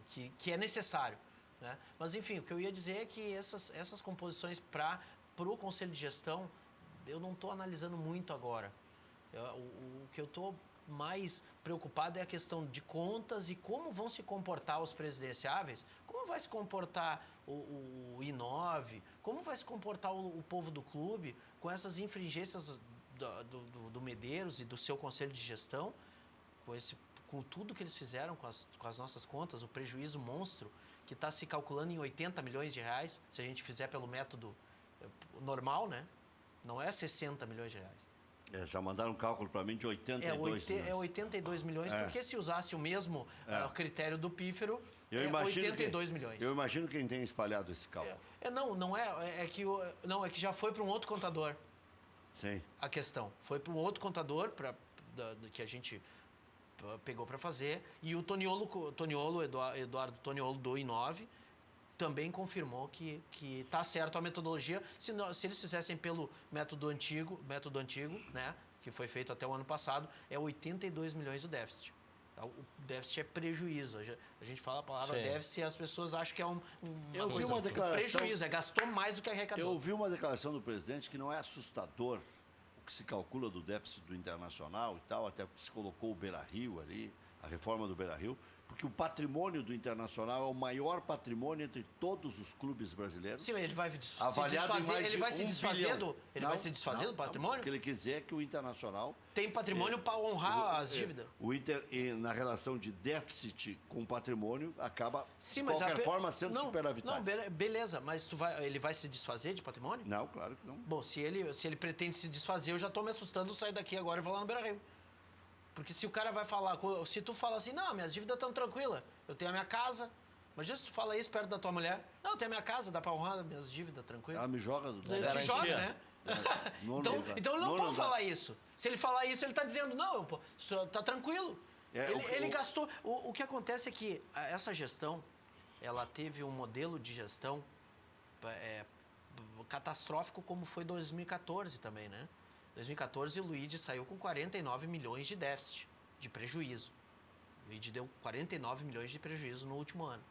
que é necessário, né? Mas, enfim, o que eu ia dizer é que essas composições para o Conselho de Gestão, eu não estou analisando muito agora. O que eu estou mais preocupado é a questão de contas e como vão se comportar os presidenciáveis, como vai se comportar o I9, como vai se comportar o povo do clube com essas infringências do Medeiros e do seu conselho de gestão, com tudo que eles fizeram com as nossas contas, o prejuízo monstro que está se calculando em 80 milhões de reais, se a gente fizer pelo método normal, né? Não é 60 milhões de reais. Já mandaram um cálculo para mim de 82 milhões. É 82 milhões, porque se usasse o mesmo critério do pífero, eu imagino 82 milhões. Eu imagino quem tem espalhado esse cálculo. É que já foi para um outro contador. Sim. A questão. Foi para um outro contador que a gente pegou para fazer. E o Eduardo Toniolo do I9 também confirmou que está certo a metodologia. Se eles fizessem pelo método antigo, né, que foi feito até o ano passado, é 82 milhões o déficit. O déficit é prejuízo. A gente fala a palavra déficit e as pessoas acham que é uma declaração, prejuízo, gastou mais do que arrecadou. Eu ouvi uma declaração do presidente que não é assustador o que se calcula do déficit do Internacional e tal, até porque se colocou o Beira-Rio ali, a reforma do Beira-Rio, porque o patrimônio do Internacional é o maior patrimônio entre todos os clubes brasileiros. Sim, mas ele vai se desfazer do patrimônio? O que ele quiser é que o Internacional tem patrimônio para honrar as dívidas. O Inter, na relação de déficit com patrimônio, acaba, sim, de qualquer forma, sendo superavitário. Não, beleza, mas ele vai se desfazer de patrimônio? Não, claro que não. Bom, se ele pretende se desfazer, eu já estou me assustando, sair daqui agora e vou lá no Beira-Rio. Porque se o cara vai falar, se tu fala assim, não, minhas dívidas estão tranquilas, eu tenho a minha casa, imagina se tu fala isso perto da tua mulher, não, eu tenho a minha casa, dá pra honrar minhas dívidas tranquilas. Ela me joga. Ele te joga, né? Então ele não pode falar isso. Se ele falar isso, ele tá dizendo, não, tá tranquilo. Ele gastou. O que acontece é que essa gestão, ela teve um modelo de gestão catastrófico como foi 2014 também, né? 2014, o Luigi saiu com 49 milhões de déficit, de prejuízo. O Luigi deu 49 milhões de prejuízo no último ano.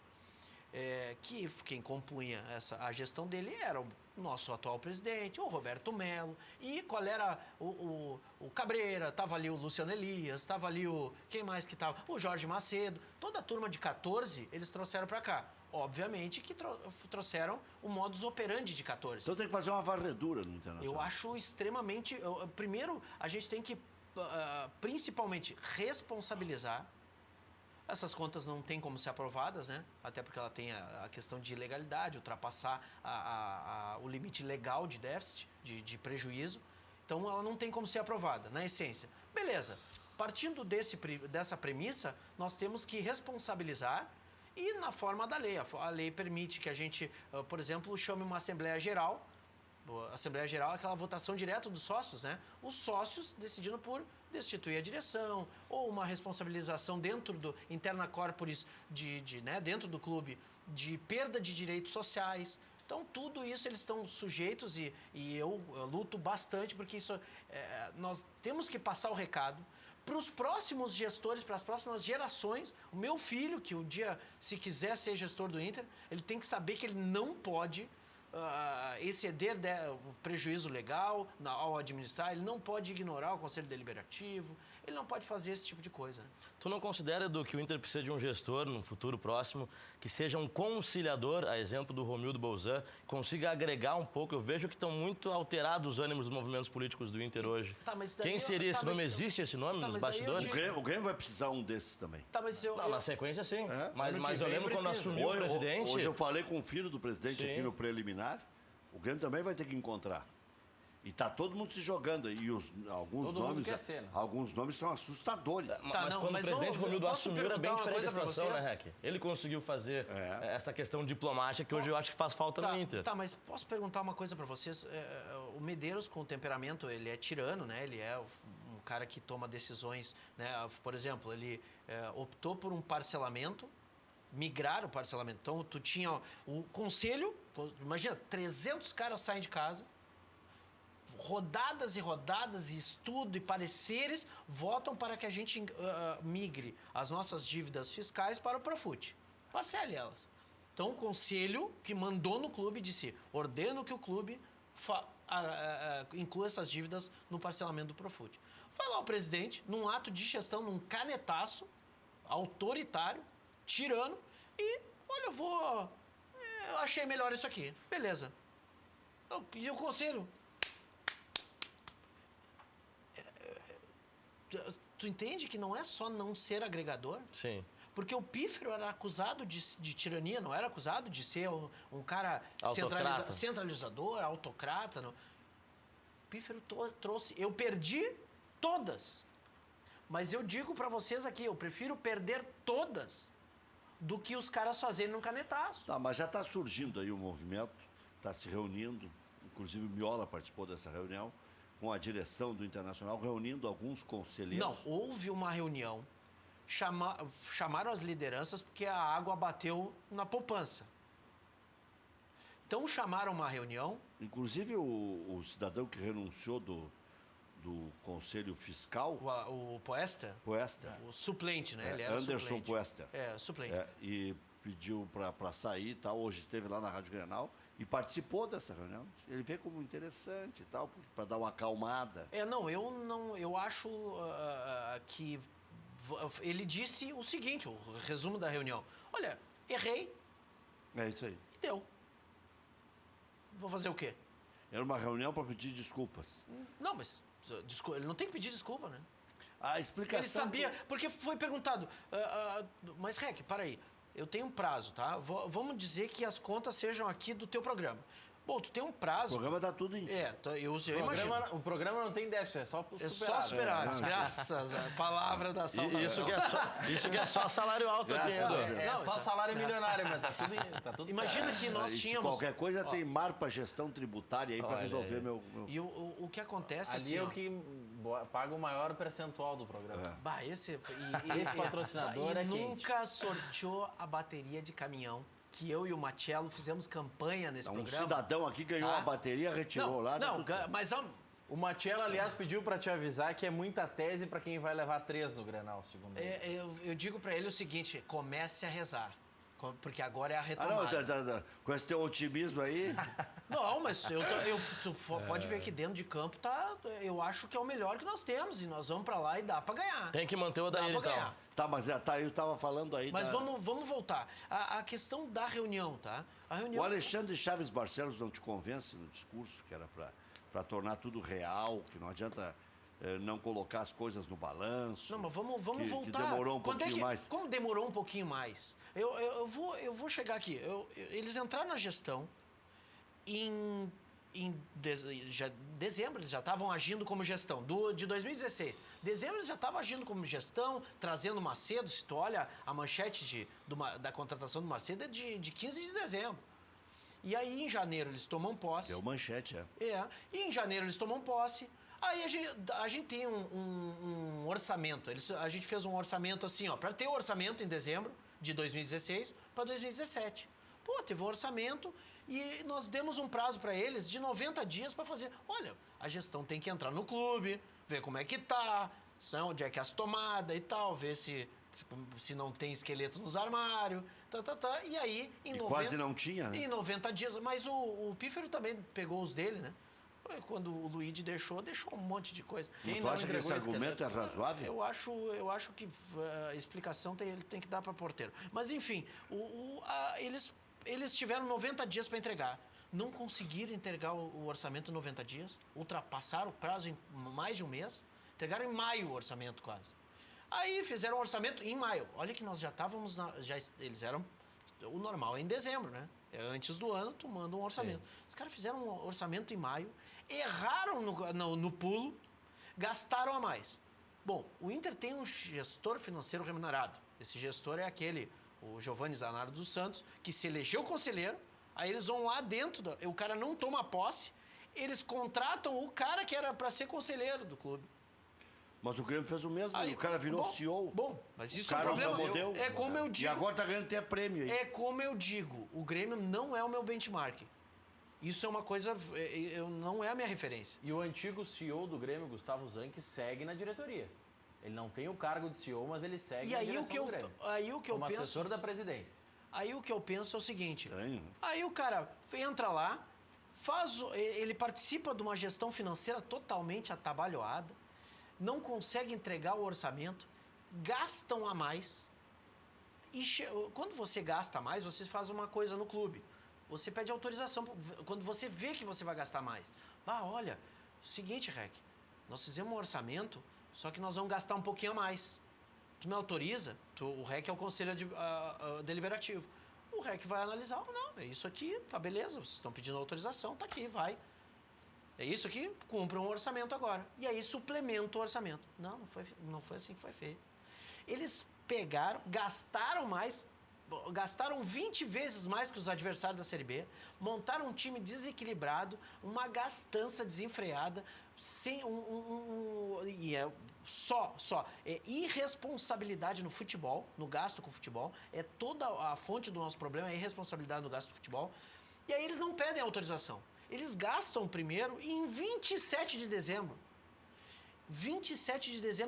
Que quem compunha a gestão dele era o nosso atual presidente, o Roberto Melo. E qual era o Cabreira, estava ali o Luciano Elias, estava ali quem mais que estava? O Jorge Macedo. Toda a turma de 14, eles trouxeram para cá. Obviamente que trouxeram o modus operandi de 14. Então tem que fazer uma varredura no Internacional. Eu acho extremamente... Primeiro, a gente tem que, principalmente, responsabilizar. Essas contas não têm como ser aprovadas, né? Até porque ela tem a questão de ilegalidade, ultrapassar o limite legal de déficit, de prejuízo. Então, ela não tem como ser aprovada, na essência. Beleza. Partindo dessa premissa, nós temos que responsabilizar e na forma da lei. A lei permite que a gente, por exemplo, chame uma Assembleia Geral. A Assembleia Geral é aquela votação direta dos sócios, né? Os sócios decidindo por destituir a direção ou uma responsabilização dentro do interna corporis, dentro do clube, de perda de direitos sociais. Então, tudo isso eles estão sujeitos e eu luto bastante porque nós temos que passar o recado para os próximos gestores, para as próximas gerações. O meu filho, que um dia, se quiser ser gestor do Inter, ele tem que saber que ele não pode exceder o prejuízo legal ao administrar, ele não pode ignorar o Conselho Deliberativo, ele não pode fazer esse tipo de coisa. Né? Tu não considera, Edu, que o Inter precisa de um gestor, no futuro próximo, que seja um conciliador, a exemplo do Romildo Bolzan, consiga agregar um pouco? Eu vejo que estão muito alterados os ânimos dos movimentos políticos do Inter hoje. Quem seria esse nome? Existe esse nome nos bastidores? O Grêmio vai precisar um desses também. Na sequência, sim. Mas eu lembro quando assumiu o presidente... Hoje eu falei com o filho do presidente aqui no preliminar. O Grêmio também vai ter que encontrar. E tá todo mundo se jogando. E alguns nomes são assustadores. Quando o presidente Romildo assumiu, era bem diferente a situação, né, Rec? Ele conseguiu fazer essa questão diplomática que hoje eu acho que faz falta no Inter. Tá, mas posso perguntar uma coisa para vocês? O Medeiros, com o temperamento, ele é tirano, né? Ele é um cara que toma decisões, né? Por exemplo, ele optou por um parcelamento, migrar o parcelamento. Então, tu tinha o conselho, imagina, 300 caras saem de casa, rodadas e rodadas, e estudo e pareceres votam para que a gente migre as nossas dívidas fiscais para o Profut. Parcele elas. Então, o conselho que mandou no clube disse, ordeno que o clube inclua essas dívidas no parcelamento do Profut. Vai lá o presidente, num ato de gestão, num canetaço, autoritário, tirano, e, olha, eu achei melhor isso aqui. Beleza. E o conselho? Tu entende que não é só não ser agregador? Sim. Porque o Pífero era acusado de tirania, não era acusado de ser um cara Autocrata. centralizador, autocrata. Não. O Pífero trouxe... Eu perdi todas. Mas eu digo pra vocês aqui, eu prefiro perder todas do que os caras fazerem num canetaço. Tá, mas já está surgindo aí um movimento, está se reunindo, inclusive o Miola participou dessa reunião, com a direção do Internacional, reunindo alguns conselheiros. Não, houve uma reunião, chamaram as lideranças porque a água bateu na poupança. Então chamaram uma reunião. Inclusive o cidadão que renunciou do Conselho Fiscal, O Poester, Poester, o suplente, né? Ele era Anderson suplente. Poester, Suplente. e pediu para sair e tal, hoje esteve lá na Rádio Grenal e participou dessa reunião. Ele vê como interessante e tal, para dar uma acalmada. Eu acho que ele disse o seguinte, o resumo da reunião. Olha, errei É isso aí. e deu. Vou fazer o quê? Era uma reunião para pedir desculpas. Não, mas ele não tem que pedir desculpa, né? A explicação... Ele sabia, porque foi perguntado, mas Rec, para aí, eu tenho um prazo, tá? Vamos dizer que as contas sejam aqui do teu programa. Bom, tu tem um prazo... O programa está tudo em dia. Eu imagino. O programa não tem déficit, é só É superar. só superar, graças à palavra da salvação. Isso que é só salário alto aqui, Graças a Edu. Deus. É Não, só isso- salário milionário, mas tá tudo Imagina certo. que nós E se tínhamos... qualquer coisa, tem Marpa Gestão Tributária aí para Olha resolver aí. meu... E o que acontece Ali assim, é ó, o que paga o maior percentual do programa. Bah, esse patrocinador é quente. nunca sorteou a bateria de caminhão que eu e o Matiello fizemos campanha nesse Um programa. cidadão aqui ganhou Tá. uma bateria, retirou lá. Não, tá tudo- mas O Matiello, aliás, pediu pra te avisar que é muita tese pra quem vai levar 3 no Grenal, segundo ele. eu digo pra ele o seguinte, comece a rezar. Porque agora é a Ah, retomada. não, com esse teu otimismo aí... Não, mas tu pode ver que dentro de campo eu acho que é o melhor que nós temos. E nós vamos pra lá e dá pra ganhar. Tem que manter o Dá Odair, pra então. ganhar. Tá, mas eu tava falando aí Mas da... vamos voltar. A questão da reunião, tá? A reunião... O Alexandre Chaves Barcelos não te convence no discurso, que era para tornar tudo real, que não adianta não colocar as coisas no balanço. Não, mas vamos que voltar. demorou um Quando pouquinho mais. Como demorou um pouquinho mais? Eu vou chegar aqui. Eles entraram na gestão em dezembro, eles já estavam agindo como gestão, de 2016. Dezembro eles já estavam agindo como gestão, trazendo o Macedo. Se tu olha a manchete da contratação do Macedo é de 15 de dezembro. E aí em janeiro eles tomam posse. Deu manchete, E em janeiro eles tomam posse. Aí a gente tem um orçamento. A gente fez um orçamento assim, ó, para ter o orçamento em dezembro de 2016 para 2017. Pô, teve um orçamento e nós demos um prazo para eles de 90 dias para fazer. Olha, a gestão tem que entrar no clube, ver como é que tá, onde é que é as tomadas e tal, ver se não tem esqueleto nos armários, E aí, em 90... quase não tinha, né? Em 90 dias. Mas o Pífero também pegou os dele, né? Quando o Luigi deixou um monte de coisa. Tu acha que esse argumento é razoável? Eu acho que a explicação ele tem que dar para porteiro. Mas, enfim, eles tiveram 90 dias para entregar. Não conseguiram entregar o orçamento em 90 dias. Ultrapassaram o prazo em mais de um mês. Entregaram em maio o orçamento, quase. Aí fizeram o orçamento em maio. Olha que nós já estávamos... eles eram... O normal é em dezembro, né? Antes do ano, tu manda um orçamento. Sim. Os caras fizeram um orçamento em maio, erraram no pulo, gastaram a mais. Bom, o Inter tem um gestor financeiro remunerado. Esse gestor é o Giovanni Zanardo dos Santos, que se elegeu conselheiro, aí eles vão lá dentro, o cara não toma posse, eles contratam o cara que era para ser conselheiro do clube. Mas o Grêmio fez o mesmo, o cara virou CEO. Bom, mas isso é um problema. Modelo, é como eu digo. E agora tá ganhando até prêmio aí. É como eu digo, o Grêmio não é o meu benchmark. Isso é uma coisa, não é a minha referência. E o antigo CEO do Grêmio, Gustavo Zanchi, segue na diretoria. Ele não tem o cargo de CEO, mas ele segue na direção do Grêmio. Aí o que eu como penso, assessor da presidência. Aí o que eu penso é o seguinte. Estranho. Aí o cara entra lá, ele participa de uma gestão financeira totalmente atabalhoada. não conseguem entregar o orçamento, gastam a mais. E quando você gasta mais, você faz uma coisa no clube. Você pede autorização quando você vê que você vai gastar mais. Olha, seguinte, Rec, nós fizemos um orçamento, só que nós vamos gastar um pouquinho a mais. Tu me autoriza? O REC é o conselho deliberativo. O REC vai analisar, não, é isso aqui, tá beleza, vocês estão pedindo autorização, tá aqui, vai. É isso aqui, cumpre um orçamento agora. E aí suplementa o orçamento. Não foi assim que foi feito. Eles gastaram 20 vezes mais que os adversários da Série B, montaram um time desequilibrado, uma gastança desenfreada, sem é irresponsabilidade no futebol, no gasto com o futebol, é toda a fonte do nosso problema, é irresponsabilidade no gasto do futebol, e aí eles não pedem autorização. Eles gastam primeiro e em 27 de dezembro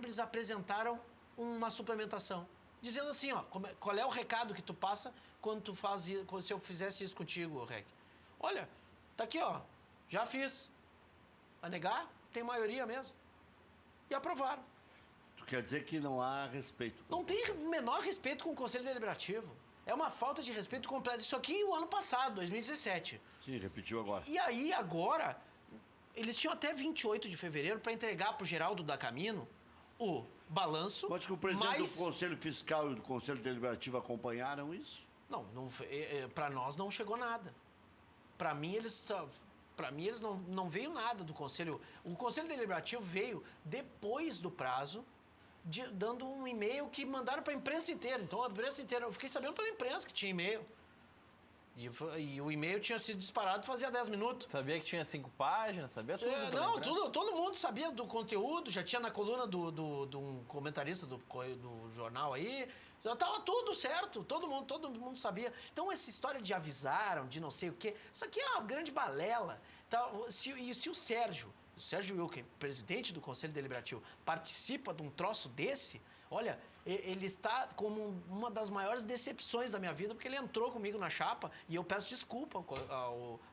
eles apresentaram uma suplementação. Dizendo assim, qual é o recado que tu passa quando tu faz isso, se eu fizesse isso contigo, Rec? Olha, tá aqui, já fiz. Vai negar? Tem maioria mesmo. E aprovaram. Tu quer dizer que não há respeito? Não tem o menor respeito com o Conselho Deliberativo. É uma falta de respeito completo. Isso aqui o ano passado, 2017. Sim, repetiu agora. E aí, agora, eles tinham até 28 de fevereiro para entregar pro Geraldo da Camino o balanço. Mas que o presidente do Conselho Fiscal e do Conselho Deliberativo acompanharam isso? Não para nós não chegou nada. Para mim, eles não veio nada do Conselho. O Conselho Deliberativo veio depois do prazo, dando um e-mail que mandaram para a imprensa inteira. Então, a imprensa inteira, eu fiquei sabendo pela imprensa que tinha e-mail. E o e-mail tinha sido disparado fazia 10 minutos. Sabia que tinha 5 páginas, sabia tudo. Todo mundo sabia do conteúdo, já tinha na coluna de um comentarista do jornal aí, já estava tudo certo, todo mundo sabia. Então essa história de avisaram, de não sei o quê, isso aqui é uma grande balela. Se o Sérgio Wilken, presidente do Conselho Deliberativo, participa de um troço desse, olha, ele está como uma das maiores decepções da minha vida, porque ele entrou comigo na chapa e eu peço desculpa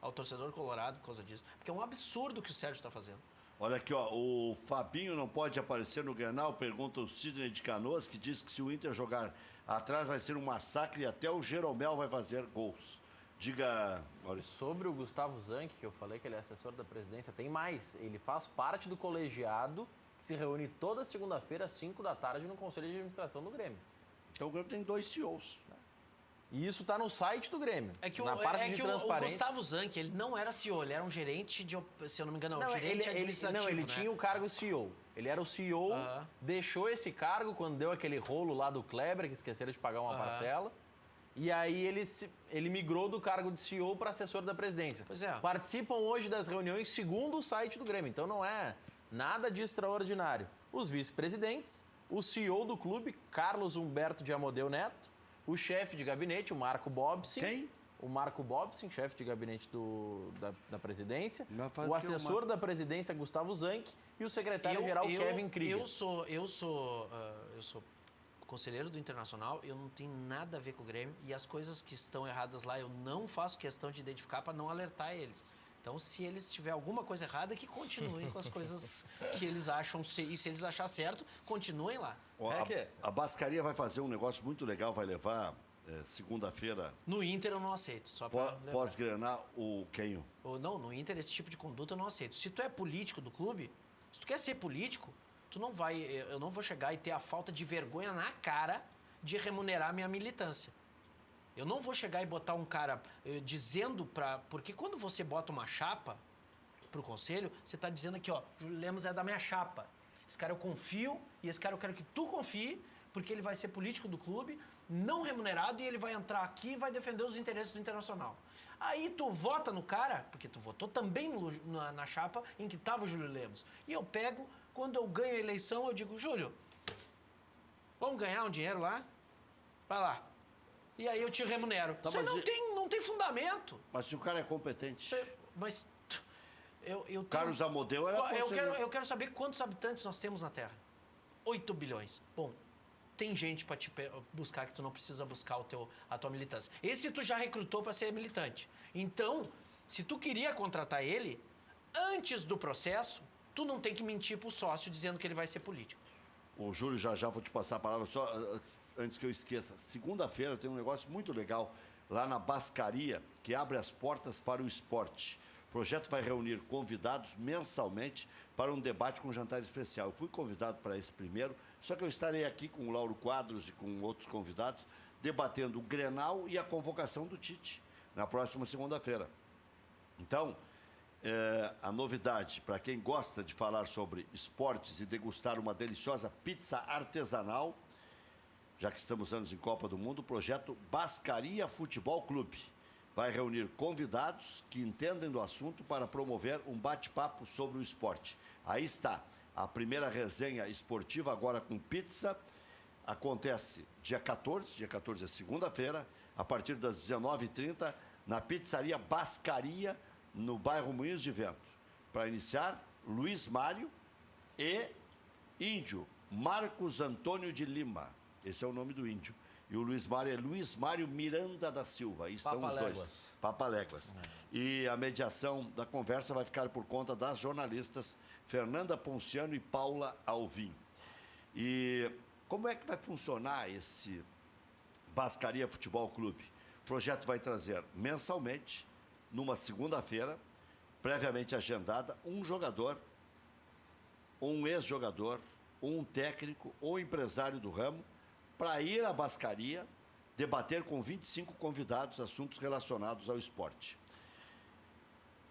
ao torcedor colorado por causa disso, porque é um absurdo o que o Sérgio está fazendo. Olha aqui, o Fabinho não pode aparecer no Grenal, pergunta o Sidney de Canoas, que diz que se o Inter jogar atrás vai ser um massacre e até o Jeromel vai fazer gols. Diga, Maurício. Sobre o Gustavo Zanck, que eu falei que ele é assessor da presidência, tem mais. Ele faz parte do colegiado que se reúne toda segunda-feira às 5 da tarde no Conselho de Administração do Grêmio. Então o Grêmio tem 2 CEOs. E isso está no site do Grêmio. Na parte de transparência. O Gustavo Zanck, ele não era CEO, ele era um gerente se eu não me engano, gerente administrativo. Ele tinha o cargo CEO. Ele era o CEO, deixou esse cargo quando deu aquele rolo lá do Kleber, que esqueceram de pagar uma parcela. E aí ele migrou do cargo de CEO para assessor da presidência. Pois é. Participam hoje das reuniões segundo o site do Grêmio. Então não é nada de extraordinário. Os vice-presidentes, o CEO do clube, Carlos Humberto de Amodeu Neto, o chefe de gabinete, o Marco Bobsin. Quem? O Marco Bobsin, chefe de gabinete da presidência. O assessor da presidência, Gustavo Zanck. E o secretário-geral, Kevin Krieger. Eu sou conselheiro do Internacional, eu não tenho nada a ver com o Grêmio. E as coisas que estão erradas lá, eu não faço questão de identificar para não alertar eles. Então, se eles tiverem alguma coisa errada, que continuem com as coisas que eles acham. E se eles acharem certo, continuem lá. A Bascaria vai fazer um negócio muito legal, vai levar segunda-feira... No Inter eu não aceito. Pós-Grenal, o Kenho. Não, no Inter esse tipo de conduta eu não aceito. Se tu é político do clube, se tu quer ser político, eu não vou chegar e ter a falta de vergonha na cara de remunerar minha militância. Eu não vou chegar e botar um cara dizendo porque quando você bota uma chapa pro conselho, você está dizendo aqui, Júlio Lemos é da minha chapa. Esse cara eu confio e esse cara eu quero que tu confie, porque ele vai ser político do clube, não remunerado, e ele vai entrar aqui e vai defender os interesses do Internacional. Aí tu vota no cara, porque tu votou também na chapa em que estava o Júlio Lemos. E eu pego, quando eu ganho a eleição, eu digo, Júlio, vamos ganhar um dinheiro lá? Vai lá. E aí eu te remunero. Tá, isso não tem fundamento. Mas se o cara é competente... Mas... Carlos Amodeu era... Eu quero saber quantos habitantes nós temos na Terra. 8 bilhões. Bom, tem gente para te buscar que tu não precisa buscar a tua militância. Esse tu já recrutou para ser militante. Então, se tu queria contratar ele, antes do processo, tu não tem que mentir pro sócio dizendo que ele vai ser político. O Júlio, já vou te passar a palavra, só antes que eu esqueça. Segunda-feira tem um negócio muito legal lá na Bascaria, que abre as portas para o esporte. O projeto vai reunir convidados mensalmente para um debate com um jantar especial. Eu fui convidado para esse primeiro, só que eu estarei aqui com o Lauro Quadros e com outros convidados, debatendo o Grenal e a convocação do Tite na próxima segunda-feira. Então, a novidade, para quem gosta de falar sobre esportes e degustar uma deliciosa pizza artesanal, já que estamos anos em Copa do Mundo, o projeto Bascaria Futebol Clube vai reunir convidados que entendem do assunto para promover um bate-papo sobre o esporte. Aí está, a primeira resenha esportiva agora com pizza, acontece dia 14 é segunda-feira, a partir das 19h30, na Pizzaria Bascaria, no bairro Moinhos de Vento. Para iniciar, Luiz Mário e Índio, Marcos Antônio de Lima. Esse é o nome do índio. E o Luiz Mário é Luiz Mário Miranda da Silva. Aí estão os dois. Papaléguas. E a mediação da conversa vai ficar por conta das jornalistas Fernanda Ponciano e Paula Alvim. E como é que vai funcionar esse Bascaria Futebol Clube? O projeto vai trazer mensalmente, numa segunda-feira, previamente agendada, um jogador, um ex-jogador, um técnico ou empresário do ramo, para ir à Bascaria debater com 25 convidados assuntos relacionados ao esporte.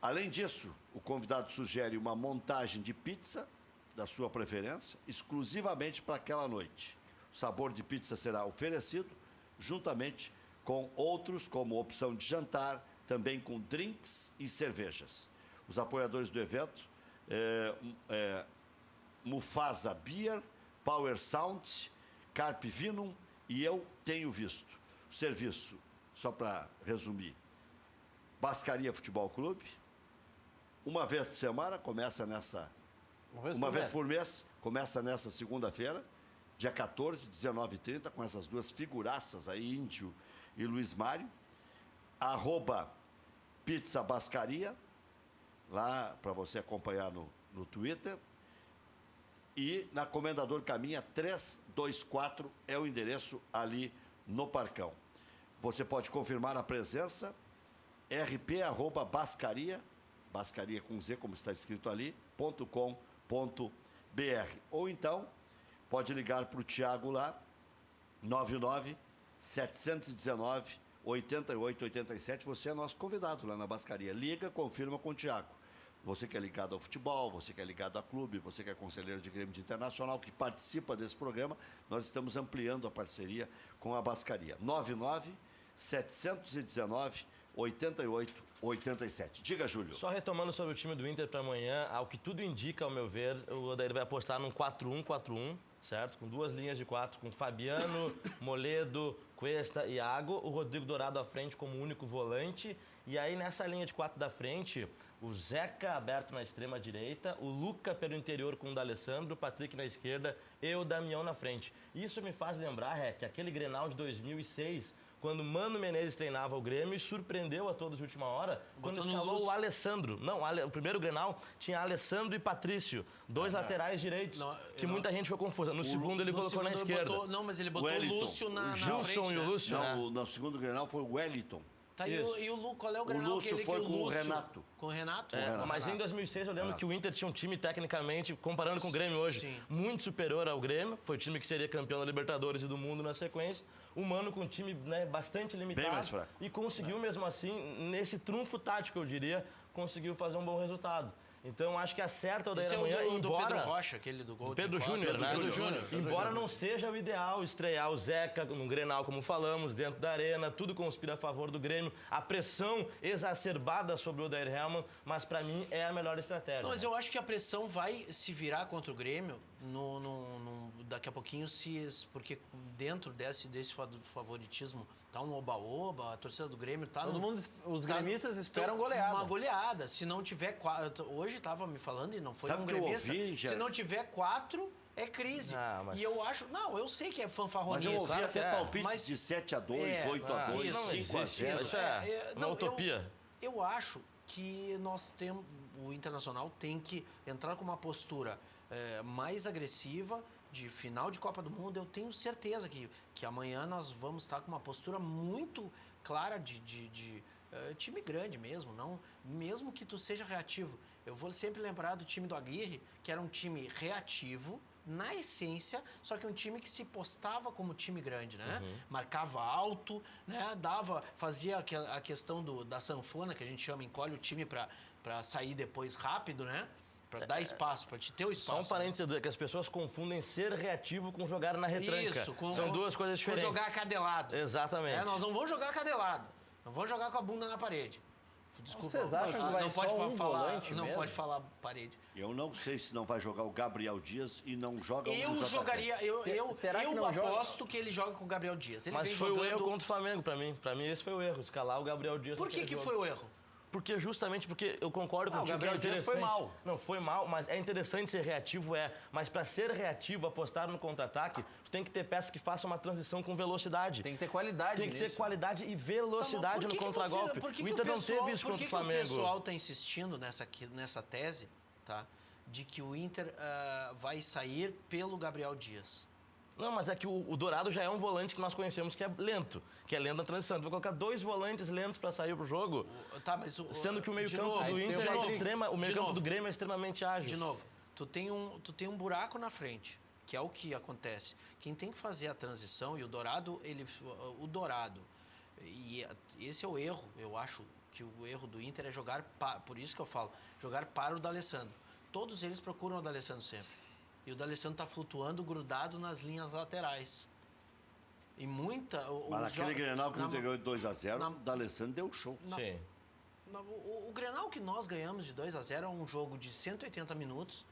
Além disso, o convidado sugere uma montagem de pizza da sua preferência, exclusivamente para aquela noite. O sabor de pizza será oferecido juntamente com outros, como opção de jantar, também com drinks e cervejas. Os apoiadores do evento, Mufasa Beer, Power Sound, Carp Vinum e Eu Tenho Visto. O serviço, só para resumir, Bascaria Futebol Clube, uma vez por semana, começa nessa... Uma vez por mês, começa nessa segunda-feira, dia 14, 19h30, com essas duas figuraças aí, Índio e Luiz Mário. @Pizza Bascaria, lá para você acompanhar no Twitter. E na Comendador Caminha 324 é o endereço ali no Parcão. Você pode confirmar a presença, rp@bascaria, bascaria com Z, como está escrito ali, .com.br. Ou então, pode ligar para o Tiago lá, 99-719-8887. Você é nosso convidado lá na Bascaria. Liga, confirma com o Tiago. Você que é ligado ao futebol, você que é ligado a clube, você que é conselheiro de Grêmio de Internacional, que participa desse programa, nós estamos ampliando a parceria com a Bascaria. 99-719-8887. Diga, Júlio. Só retomando sobre o time do Inter para amanhã, ao que tudo indica, ao meu ver, o Odair vai apostar num 4-1-4-1, certo? Com duas linhas de 4, com Fabiano, Moledo, Cuesta e Iago, o Rodrigo Dourado à frente como único volante. E aí, nessa linha de 4 da frente, o Zeca aberto na extrema direita, o Luca pelo interior com o D'Alessandro, o Patrick na esquerda e o Damião na frente. Isso me faz lembrar, que aquele Grenal de 2006, quando Mano Menezes treinava o Grêmio e surpreendeu a todos de última hora, quando escalou o Alessandro. Não, o primeiro Grenal tinha Alessandro e Patrício, dois laterais direitos, muita gente foi confusa. No segundo ele colocou na esquerda. Mas ele botou o Lúcio na frente. O Gilson e o Lúcio. Não, no segundo Grenal foi o Wellington. Tá, e o Lu, qual é o Grenal? O Lúcio foi com o Renato. Com o Renato? Mas em 2006 eu lembro que o Inter tinha um time tecnicamente, comparando com o Grêmio hoje, muito superior ao Grêmio. Foi o time que seria campeão da Libertadores e do Mundo na sequência. O Mano com um time bastante limitado. Bem mais fraco. E conseguiu mesmo assim, nesse trunfo tático, eu diria, conseguiu fazer um bom resultado. Então, acho que acerta o Odair amanhã, embora... do Pedro Rocha, aquele do gol Pedro Júnior, né? Pedro Júnior. Embora não seja o ideal estrear o Zeca no Grenal, como falamos, dentro da arena, tudo conspira a favor do Grêmio, a pressão exacerbada sobre o Odair Hellmann, mas para mim é a melhor estratégia. Não, mas eu acho que a pressão vai se virar contra o Grêmio daqui a pouquinho, porque dentro desse favoritismo tá um oba-oba, a torcida do Grêmio tá... Todo mundo, os gremistas esperam goleada. Uma goleada. Se não tiver 4... Hoje estava me falando e não foi Sabe um que eu gremista. ouvi, se não tiver 4, é crise. Mas... E eu acho... Não, eu sei que é fanfarronice. Mas eu ouvi claro até palpites de 7-2, 8-2, 5-0. Isso é uma utopia. Eu acho que nós temos... o Internacional tem que entrar com uma postura mais agressiva, de final de Copa do Mundo. Eu tenho certeza que amanhã nós vamos estar com uma postura muito clara de time grande mesmo, não, mesmo que tu seja reativo. Eu vou sempre lembrar do time do Aguirre, que era um time reativo, na essência, só que um time que se postava como time grande, né? Marcava alto, né? Fazia a questão da sanfona, que a gente chama, encolhe o time para sair depois rápido, né? Para dar espaço, para te ter o espaço. Só um parênteses, Edu, é que as pessoas confundem ser reativo com jogar na retranca. Isso, são duas coisas diferentes. Com jogar acadelado. Exatamente. Nós não vamos jogar acadelado. Não vamos jogar com a bunda na parede. Desculpa, Vocês acham que vai não só pode um falar, volante não mesmo? pode falar parede. Eu não sei se não vai jogar o Gabriel Dias e não joga Eu jogaria, Será que eu não aposto que ele joga com o Gabriel Dias. Ele Mas vem foi jogando... o erro contra o Flamengo, pra mim. Pra mim, esse foi o erro, escalar o Gabriel Dias. Por que foi o erro? Porque justamente porque eu concordo com o Gabriel Dias foi mal. Não, foi mal, mas é interessante ser reativo, mas para ser reativo, apostar no contra-ataque, tu tem que ter peças que façam uma transição com velocidade. Tem que ter qualidade Tem que ter qualidade e velocidade no contragolpe. O Inter não teve isso contra o Flamengo. Por que o pessoal está insistindo nessa tese, tá? De que o Inter vai sair pelo Gabriel Dias? Não, mas é que o Dourado já é um volante que nós conhecemos que é lento na transição. Tu vai colocar 2 volantes lentos para sair pro jogo, sendo que o meio-campo do Inter o meio-campo do Grêmio é extremamente ágil. De novo, tu tem um buraco na frente, que é o que acontece. Quem tem que fazer a transição, e o Dourado, e esse é o erro, eu acho que o erro do Inter é jogar, por isso que eu falo, jogar para o D'Alessandro. Todos eles procuram o D'Alessandro sempre. E o D'Alessandro está flutuando, grudado nas linhas laterais. E muita... Mas naquele Grenal que o Inter ganhou de 2-0, o D'Alessandro deu show. Sim. O Grenal que nós ganhamos de 2-0 é um jogo de 180 minutos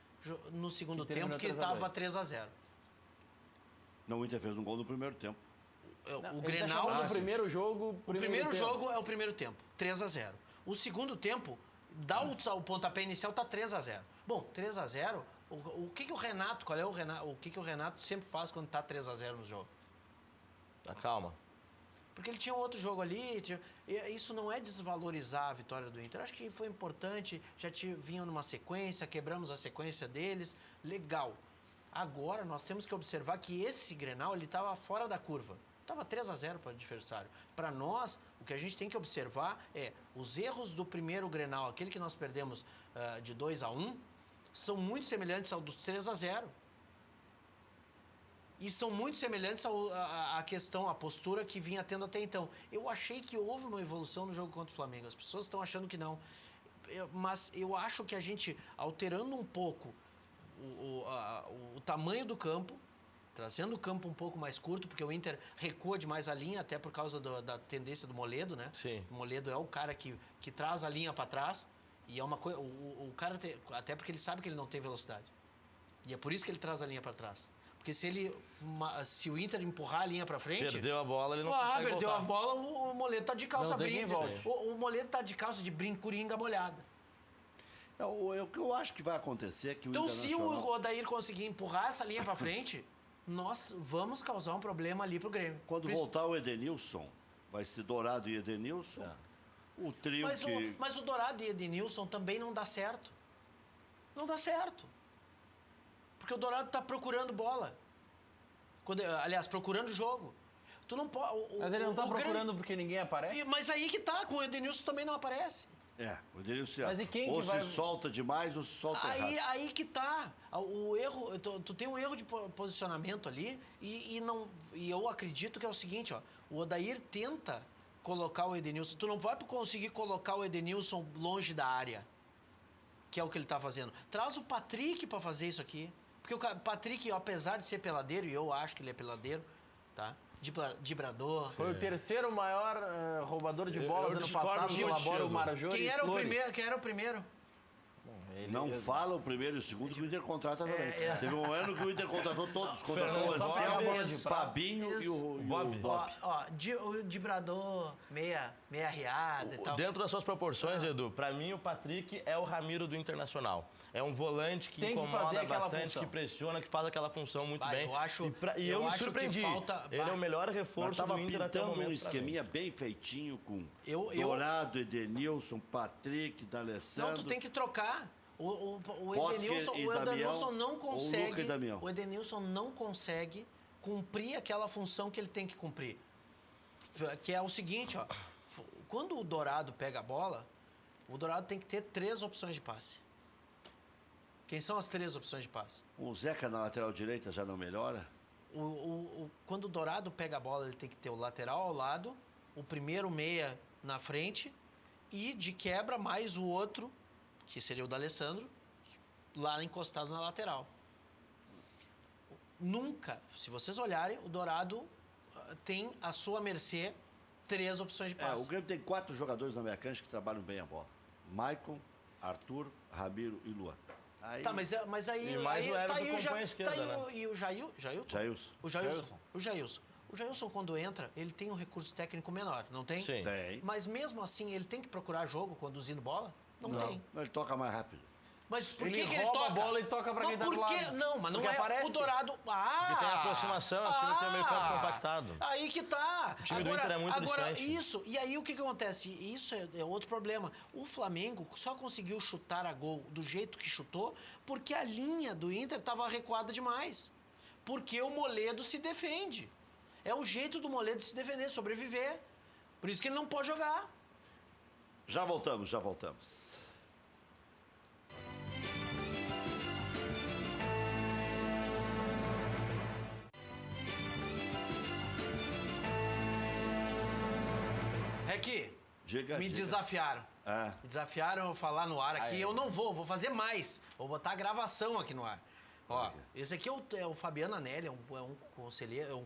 no segundo tempo, que ele estava 3-0. Não, o Inter fez um gol no primeiro tempo. O Grenal... O primeiro jogo... O primeiro jogo é o primeiro tempo, 3-0. O segundo tempo, o pontapé inicial, está 3-0. Bom, 3-0... O que o Renato, o que o Renato sempre faz quando está 3-0 no jogo? Calma. Porque ele tinha um outro jogo ali, isso não é desvalorizar a vitória do Inter. Eu acho que foi importante, vinham numa sequência, quebramos a sequência deles, legal. Agora nós temos que observar que esse Grenal, ele estava fora da curva. Estava 3-0 para o adversário. Para nós, o que a gente tem que observar é os erros do primeiro Grenal, aquele que nós perdemos de 2-1, são muito semelhantes ao dos 3-0. E são muito semelhantes à questão, à postura que vinha tendo até então. Eu achei que houve uma evolução no jogo contra o Flamengo. As pessoas estão achando que não. Mas eu acho que a gente, alterando um pouco o tamanho do campo, trazendo o campo um pouco mais curto, porque o Inter recua demais a linha, até por causa da tendência do Moledo, né? Sim. O Moledo é o cara que traz a linha para trás. E é uma coisa, o cara, até porque ele sabe que ele não tem velocidade. E é por isso que ele traz a linha para trás. Porque se o Inter empurrar a linha para frente... Perdeu a bola, ele não consegue perdeu voltar. a bola, o Moledo tá de calça brinco. O Moledo tá de calça de brinco, coringa molhada. O que eu acho que vai acontecer é que então, o Internacional... se o Odair conseguir empurrar essa linha para frente, nós vamos causar um problema ali pro Grêmio. Quando voltar o Edenilson, vai ser Dourado e Edenilson... O trio mas o Dourado e Edenilson também não dá certo. Não dá certo. Porque o Dourado está procurando bola. Aliás, procurando jogo. Tu não pode... Mas ele não está procurando porque ninguém aparece? Mas aí que tá, com o Edenilson também não aparece. O Edenilson mas e quem ou que vai... se solta demais ou se solta errado. Aí que tá. O erro, tu tem um erro de posicionamento ali e eu acredito que é o seguinte, ó, o Odair tenta colocar o Edenilson. Tu não vai conseguir colocar o Edenilson longe da área, que é o que ele está fazendo. Traz o Patrick para fazer isso aqui. Porque o Patrick, apesar de ser peladeiro, e eu acho que ele é peladeiro, tá? Dibrador. Foi o terceiro maior roubador de bolas ano passado, elabora o Marajó. Quem era o primeiro? Não fala o primeiro e o segundo que o Inter contrata também. Teve um ano que o Inter contratou todos. Contratou o Anselmo, Fabinho e o Bob. O Dibrador meia riada e tal. Dentro das suas proporções, Edu, pra mim o Patrick é o Ramiro do Internacional. É um volante que incomoda bastante, que pressiona, que faz aquela função muito bem. Eu me surpreendi. Ele é o melhor reforço do Inter até o momento. Um esqueminha bem feitinho com Dourado, Edenilson, Patrick, D'Alessandro. Não, tu tem que trocar. O Edenilson não consegue. O Edenilson não consegue cumprir aquela função que ele tem que cumprir. Que é o seguinte, ó. Quando o Dourado pega a bola, o Dourado tem que ter 3 opções de passe. Quem são as 3 opções de passe? O Zeca na lateral direita já não melhora? Quando o Dourado pega a bola, ele tem que ter o lateral ao lado, o primeiro meia na frente e, de quebra, mais o outro, que seria o D'Alessandro, lá encostado na lateral. Nunca, se vocês olharem, o Dourado tem à sua mercê 3 opções de passe. O Grêmio tem 4 jogadores na meia cancha que trabalham bem a bola. Maicon, Arthur, Ramiro e Luan. Aí... Tá, mas aí... E mais o Everton compõe a esquerda, né? E o Jailson. O Jailson, quando entra, ele tem um recurso técnico menor, não tem? Sim. Tem. Mas mesmo assim, ele tem que procurar jogo conduzindo bola? Não tem. Ele toca mais rápido. Mas por que ele ele rouba toca? A bola e toca pra quem tá do lado. Não, mas não porque é aparece. O Dourado... Porque tem aproximação, o time tem o meio campo compactado. Aí que tá. O time do Inter é muito distante. Isso. E aí o que acontece? Isso é outro problema. O Flamengo só conseguiu chutar a gol do jeito que chutou porque a linha do Inter estava recuada demais. Porque o Moledo se defende. É o jeito do Moledo se defender, sobreviver. Por isso que ele não pode jogar. Já voltamos. Me desafiaram. Me desafiaram a falar no ar aqui. Eu não vou fazer mais. Vou botar a gravação aqui no ar. Ó, esse aqui é o Fabiano Anelli, é um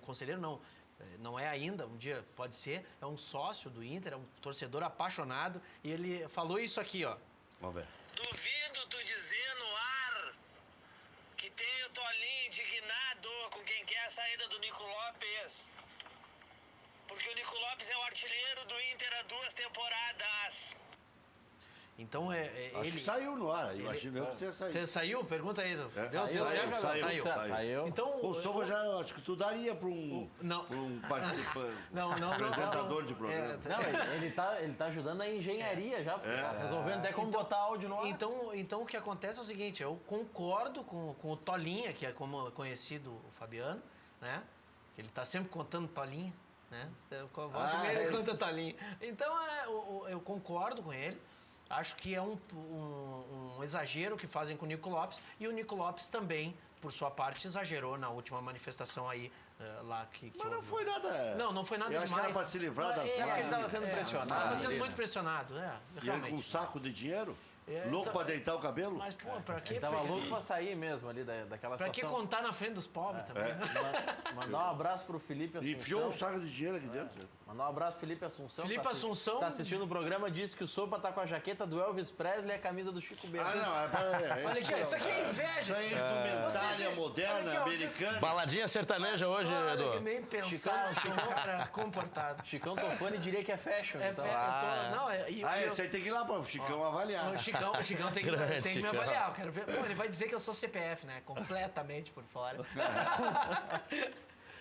conselheiro não é ainda, um dia pode ser, é um sócio do Inter, é um torcedor apaixonado, e ele falou isso aqui, ó. Vamos ver. Duvido tu dizer no ar que tem o Tolinho indignado com quem quer a saída do Nico Lopes. Porque o Nico Lopes é o artilheiro do Inter há 2 temporadas. Então Acho que saiu no ar, imagino eu que tenha saído. Você saiu? Pergunta aí. Saiu. Então, o Soba já, acho que tu daria para um participante, apresentador de programa. Ele tá ajudando a engenharia já, resolvendo até como botar áudio no ar. Então o que acontece é o seguinte, eu concordo com o Tolinha, que é como é conhecido o Fabiano, né? Que ele tá sempre contando Tolinha, né? Ele conta Tolinha. Então eu concordo com ele. Acho que é um exagero que fazem com o Nico Lopes. E o Nico Lopes também, por sua parte, exagerou na última manifestação aí lá que Mas não foi nada... Não foi nada demais. Eu acho que era para se livrar das lágrimas. Ele estava sendo pressionado. Estava sendo muito pressionado, E ele com um saco de dinheiro? Louco para deitar o cabelo? Mas, pô, pra quê? Ele tava louco para sair mesmo ali daquela situação. Pra que contar na frente dos pobres também? Mandar um abraço pro Felipe Assunção. Enfiou um saco de dinheiro aqui dentro. Mandar um abraço pro Felipe Assunção. Felipe Assunção... Tá assistindo o programa, disse que o Sopa tá com a jaqueta do Elvis Presley e a camisa do Chico Bento. Olha aqui, isso aqui é inveja. Isso aí é indumentária moderna, americana. Baladinha sertaneja hoje, Edu. Que nem pensar, cara comportado. Chicão Tofani diria que é fashion. Então. Esse aí tem que ir lá para o Chicão avaliar. O Chicão tem que me avaliar. Eu quero ver. Bom, ele vai dizer que eu sou CPF, né? Completamente por fora.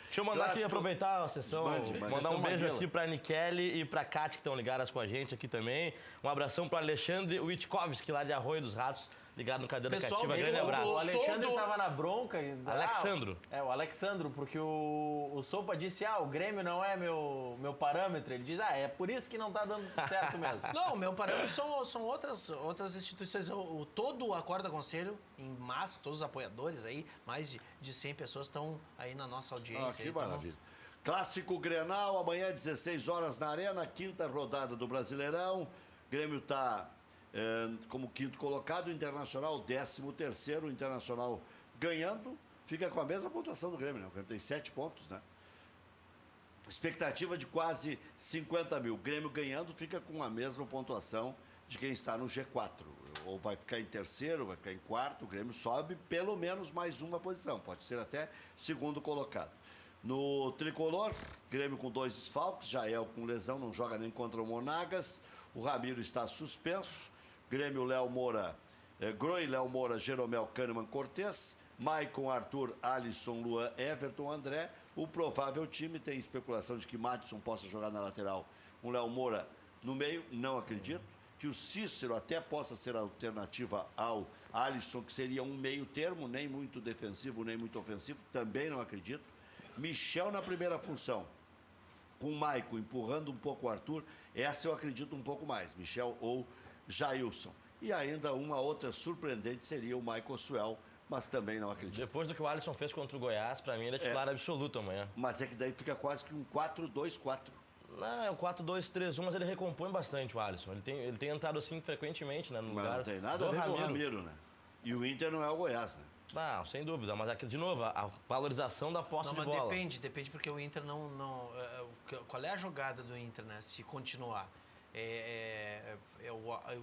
Deixa eu mandar aqui, aproveitar a sessão, mandar um beijo aqui pra Nikele e pra Kátia, que estão ligadas com a gente aqui também. Um abração pro Alexandre Witkovski, lá de Arroio dos Ratos, ligado no Cadeira Cativa. Grande abraço. O Alexandre tava na bronca. Alexandro. O Alexandro, porque o Sopa disse, o Grêmio não é meu parâmetro. Ele diz, é por isso que não tá dando certo mesmo. Não, meu parâmetro são outras instituições. Todo o Acorda Conselho, em massa, todos os apoiadores aí, mais de 100 pessoas estão aí na nossa audiência. Que maravilha. Clássico Grenal, amanhã, 16 horas na Arena, 5ª rodada do Brasileirão. Grêmio está como 5º colocado, o Internacional 13º, o Internacional ganhando, fica com a mesma pontuação do Grêmio, né? O Grêmio tem 7 pontos, né? Expectativa de quase 50 mil. O Grêmio ganhando fica com a mesma pontuação de quem está no G4. Ou vai ficar em terceiro, vai ficar em quarto, o Grêmio sobe pelo menos mais uma posição, pode ser até segundo colocado. No tricolor, Grêmio com 2 desfalques, Jael com lesão, não joga nem contra o Monagas, o Ramiro está suspenso, Grêmio, Léo Moura, Groi, Léo Moura, Jeromel, Kahneman, Cortez, Maicon, Arthur, Alisson, Luan, Everton, André. O provável time tem especulação de que Madison possa jogar na lateral, o Léo Moura no meio, não acredito. Que o Cícero até possa ser alternativa ao Alisson, que seria um meio termo, nem muito defensivo, nem muito ofensivo, também não acredito. Michel na primeira função, com o Maicon empurrando um pouco o Arthur, essa eu acredito um pouco mais, Michel ou Jailson. E ainda uma outra surpreendente seria o Michael Suel, mas também não acredito. Depois do que o Alisson fez contra o Goiás, para mim ele é titular absoluto amanhã. Mas é que daí fica quase que um 4-2-4. Não, é um 4-2-3-1, mas ele recompõe bastante o Alisson. Ele tem entrado assim frequentemente, né, no Mas lugar não tem nada a ver com o Ramiro, né? E o Inter não é o Goiás, né? Não, sem dúvida, mas aqui, de novo, a valorização da posse de bola. Depende porque o Inter não qual é a jogada do Inter, né? Se continuar,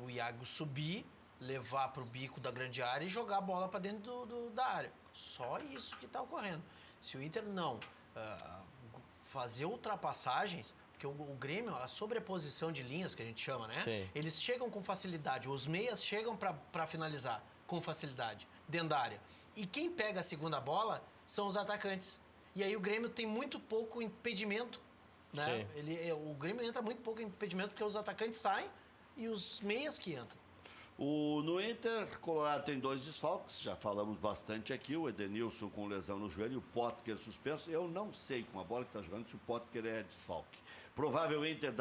o Iago subir, levar para o bico da grande área e jogar a bola para dentro da área. Só isso que está ocorrendo. Se o Inter não fazer ultrapassagens, porque o Grêmio, a sobreposição de linhas que a gente chama, né? Sim. Eles chegam com facilidade, os meias chegam para finalizar com facilidade dentro da área. E quem pega a segunda bola são os atacantes. E aí o Grêmio tem muito pouco impedimento, né? O Grêmio entra muito pouco impedimento porque os atacantes saem e os meias que entram. No Inter, Colorado tem 2 desfalques, já falamos bastante aqui, o Edenilson com lesão no joelho e o Potker suspenso. Eu não sei com a bola que está jogando se o Potker é desfalque. Provável Inter,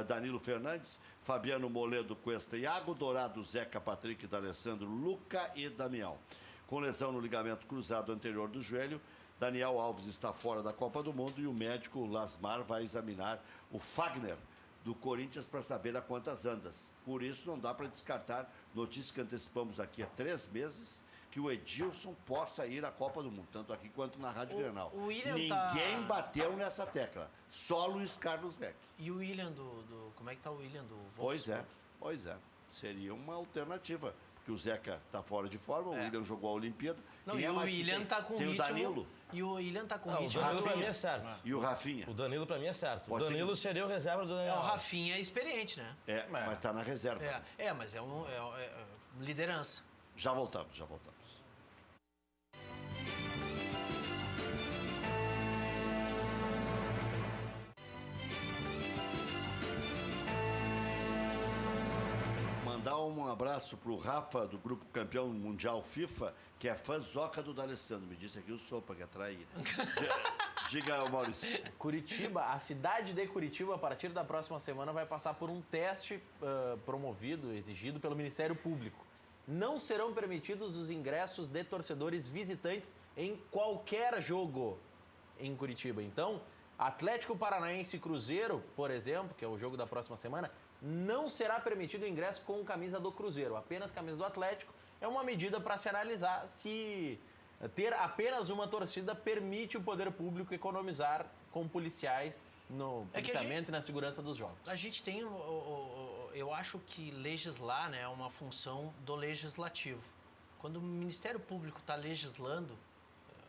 Danilo Fernandes, Fabiano Moledo, Cuesta, Iago, Dourado, Zeca, Patrick, D'Alessandro, Luca e Damião. Com lesão no ligamento cruzado anterior do joelho, Daniel Alves está fora da Copa do Mundo e o médico Lasmar vai examinar o Fagner do Corinthians para saber a quantas andas. Por isso não dá para descartar, notícia que antecipamos aqui há 3 meses, que o Edilson possa ir à Copa do Mundo, tanto aqui quanto na Rádio Grenal. Ninguém bateu nessa tecla, só Luiz Carlos Reck. E o William como é que tá o William do Wolfsburg? Pois é, seria uma alternativa, porque o Zeca tá fora de forma, o William jogou a Olimpíada. Não, e o William tá com ritmo. Tem o Danilo. E o William tá com ritmo. O Danilo pra mim é certo. E o Rafinha. O Danilo pra mim é certo. Pode o Danilo seria o reserva do Daniel. O Rafinha é experiente, né? Mas tá na reserva. Mas é liderança. Já voltamos. Mandar um abraço pro Rafa, do Grupo Campeão Mundial FIFA, que é fãzoca do D'Alessandro. Me disse aqui o Sopa, que atrai, né? Diga, Maurício. Curitiba, a cidade de Curitiba, a partir da próxima semana, vai passar por um teste promovido, exigido pelo Ministério Público. Não serão permitidos os ingressos de torcedores visitantes em qualquer jogo em Curitiba. Então, Atlético Paranaense e Cruzeiro, por exemplo, que é o jogo da próxima semana, não será permitido o ingresso com camisa do Cruzeiro, apenas camisa do Atlético. É uma medida para se analisar se ter apenas uma torcida permite o poder público economizar com policiais no policiamento e na segurança dos jogos. A gente tem, eu acho que legislar, né, é uma função do legislativo. Quando o Ministério Público está legislando,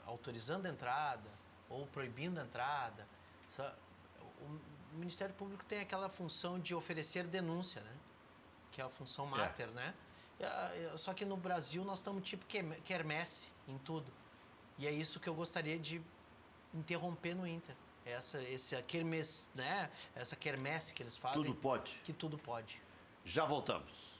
autorizando a entrada ou proibindo a entrada, o Ministério Público tem aquela função de oferecer denúncia, né? Que é a função máter, né? Só que no Brasil nós estamos tipo quermesse em tudo. E é isso que eu gostaria de interromper no Inter. Essa quermesse, né? Essa quermesse que eles fazem. Tudo pode. Que tudo pode. Já voltamos.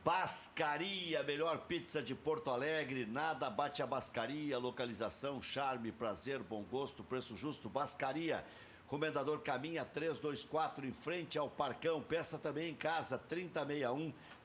Bascaria, melhor pizza de Porto Alegre, nada bate a Bascaria, localização, charme, prazer, bom gosto, preço justo, Bascaria. Comendador Caminha 324, em frente ao Parcão, peça também em casa,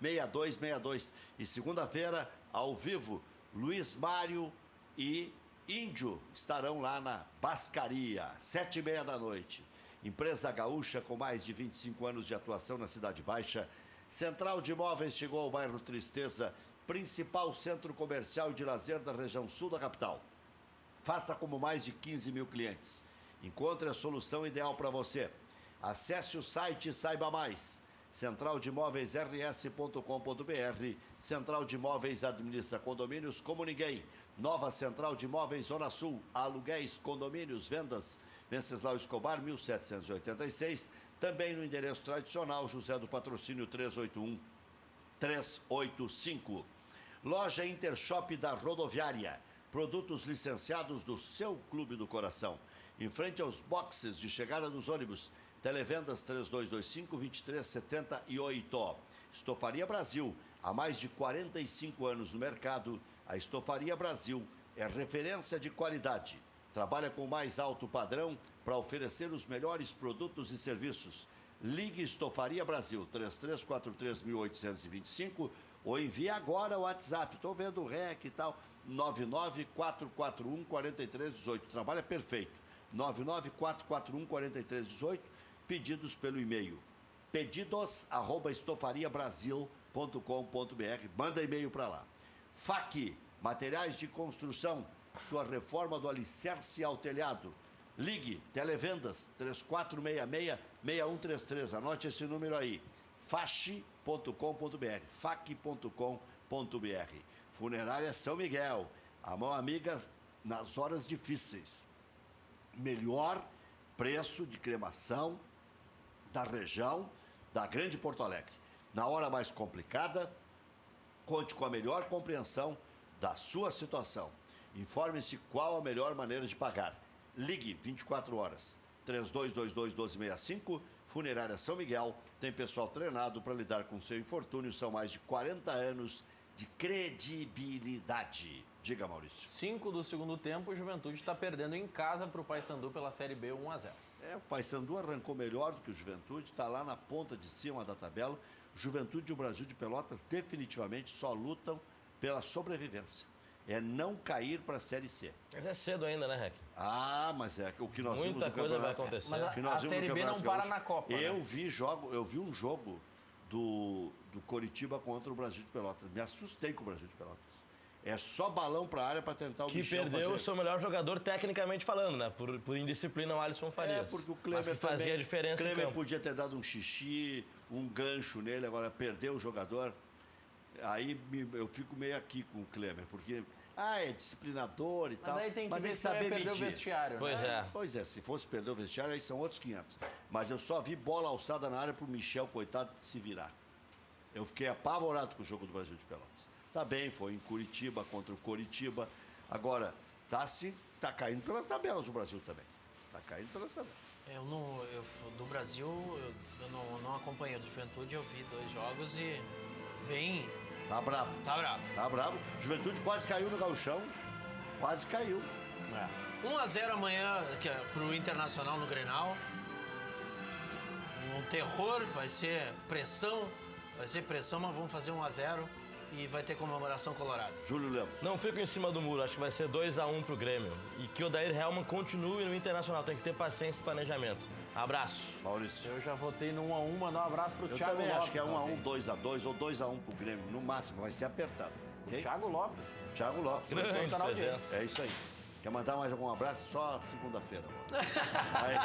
3061-6262. E segunda-feira, ao vivo, Luiz Mário e Índio estarão lá na Bascaria, 7h30 da noite. Empresa gaúcha com mais de 25 anos de atuação na Cidade Baixa. Central de Imóveis chegou ao bairro Tristeza principal centro comercial e de lazer da região sul da capital. Faça como mais de 15 mil clientes. Encontre a solução ideal para você. Acesse o site e saiba mais. centraldemóveisrs.com.br. Central de Imóveis administra condomínios como ninguém. Nova Central de Imóveis Zona Sul. Aluguéis, condomínios, vendas. Venceslau Escobar, 1786. Também no endereço tradicional, José do Patrocínio 385. Loja Intershop da Rodoviária. Produtos licenciados do seu clube do coração. Em frente aos boxes de chegada dos ônibus. Televendas 3225-2378. Estofaria Brasil. Há mais de 45 anos no mercado, a Estofaria Brasil é referência de qualidade. Trabalha com o mais alto padrão para oferecer os melhores produtos e serviços. Ligue Estofaria Brasil, 3343-1825 ou envie agora o WhatsApp. Estou vendo o REC e tal, 99441-4318. Trabalha perfeito. 99441-4318. Pedidos pelo e-mail pedidos@estofariabrasil.com.br. Manda e-mail para lá. FAC, materiais de construção, sua reforma do alicerce ao telhado. Ligue, televendas 3466-6133. Anote esse número aí. fac.com.br. fac.com.br. Funerária São Miguel, a mão amiga nas horas difíceis. Melhor preço de cremação da região da Grande Porto Alegre. Na hora mais complicada, conte com a melhor compreensão da sua situação. Informe-se qual a melhor maneira de pagar. Ligue 24 horas, 3222-1265, Funerária São Miguel. Tem pessoal treinado para lidar com seu infortúnio. São mais de 40 anos de credibilidade. Diga, Maurício. 5 do segundo tempo, o Juventude está perdendo em casa para o Paysandu pela Série B 1-0. O Paysandu arrancou melhor do que o Juventude, está lá na ponta de cima da tabela. O Juventude e o Brasil de Pelotas definitivamente só lutam pela sobrevivência. É não cair para a Série C. Mas é cedo ainda, né, Rec? Ah, mas é o que nós vimos no Muita coisa vai campeonato. acontecer. Mas a Série B não para na Copa. Eu né? vi um jogo do Coritiba contra o Brasil de Pelotas. Me assustei com o Brasil de Pelotas. É só balão para a área para tentar o Que Michel perdeu fazer. o seu melhor jogador tecnicamente falando, né? Por indisciplina, o Alisson Farias. Porque o Mas Kleber que fazia também, a diferença o em Kleber campo. podia ter dado um xixi, um gancho nele, agora perdeu o jogador. Aí eu fico meio aqui com o Kleber, porque é disciplinador e tal. Mas aí tem que ver tem que se vai saber perder medir. o vestiário. Pois né? é. Pois é, se fosse perder o vestiário, aí são outros 500. Mas eu só vi bola alçada na área pro Michel, coitado, se virar. Eu fiquei apavorado com o jogo do Brasil de Pelotas. Tá bem, foi em Curitiba contra o Coritiba. Agora, tá caindo pelas tabelas o Brasil também. Tá caindo pelas tabelas. Do Brasil, eu não acompanhei o Juventude, eu vi 2 jogos e bem... Tá bravo. Tá bravo. Tá bravo. Juventude quase caiu no gauchão. Quase caiu. 1-0 amanhã pro Internacional no Grenal. Um terror, vai ser pressão, mas vamos fazer 1-0 e vai ter comemoração colorada. Júlio Lemos. Não fico em cima do muro, acho que vai ser 2-1 pro Grêmio. E que o Odair Hellmann continue no Internacional, tem que ter paciência e planejamento. Abraço. Maurício. Eu já votei no 1-1, mandar um abraço pro Eu Thiago também Lopes. acho que é 1-1, talvez. 2-2 ou 2-1 pro Grêmio. No máximo, vai ser apertado. Okay? Thiago Lopes. Thiago Lopes. Grande Tá na audiência. presença. É isso aí. Quer mandar mais algum abraço? Só segunda-feira. Aí.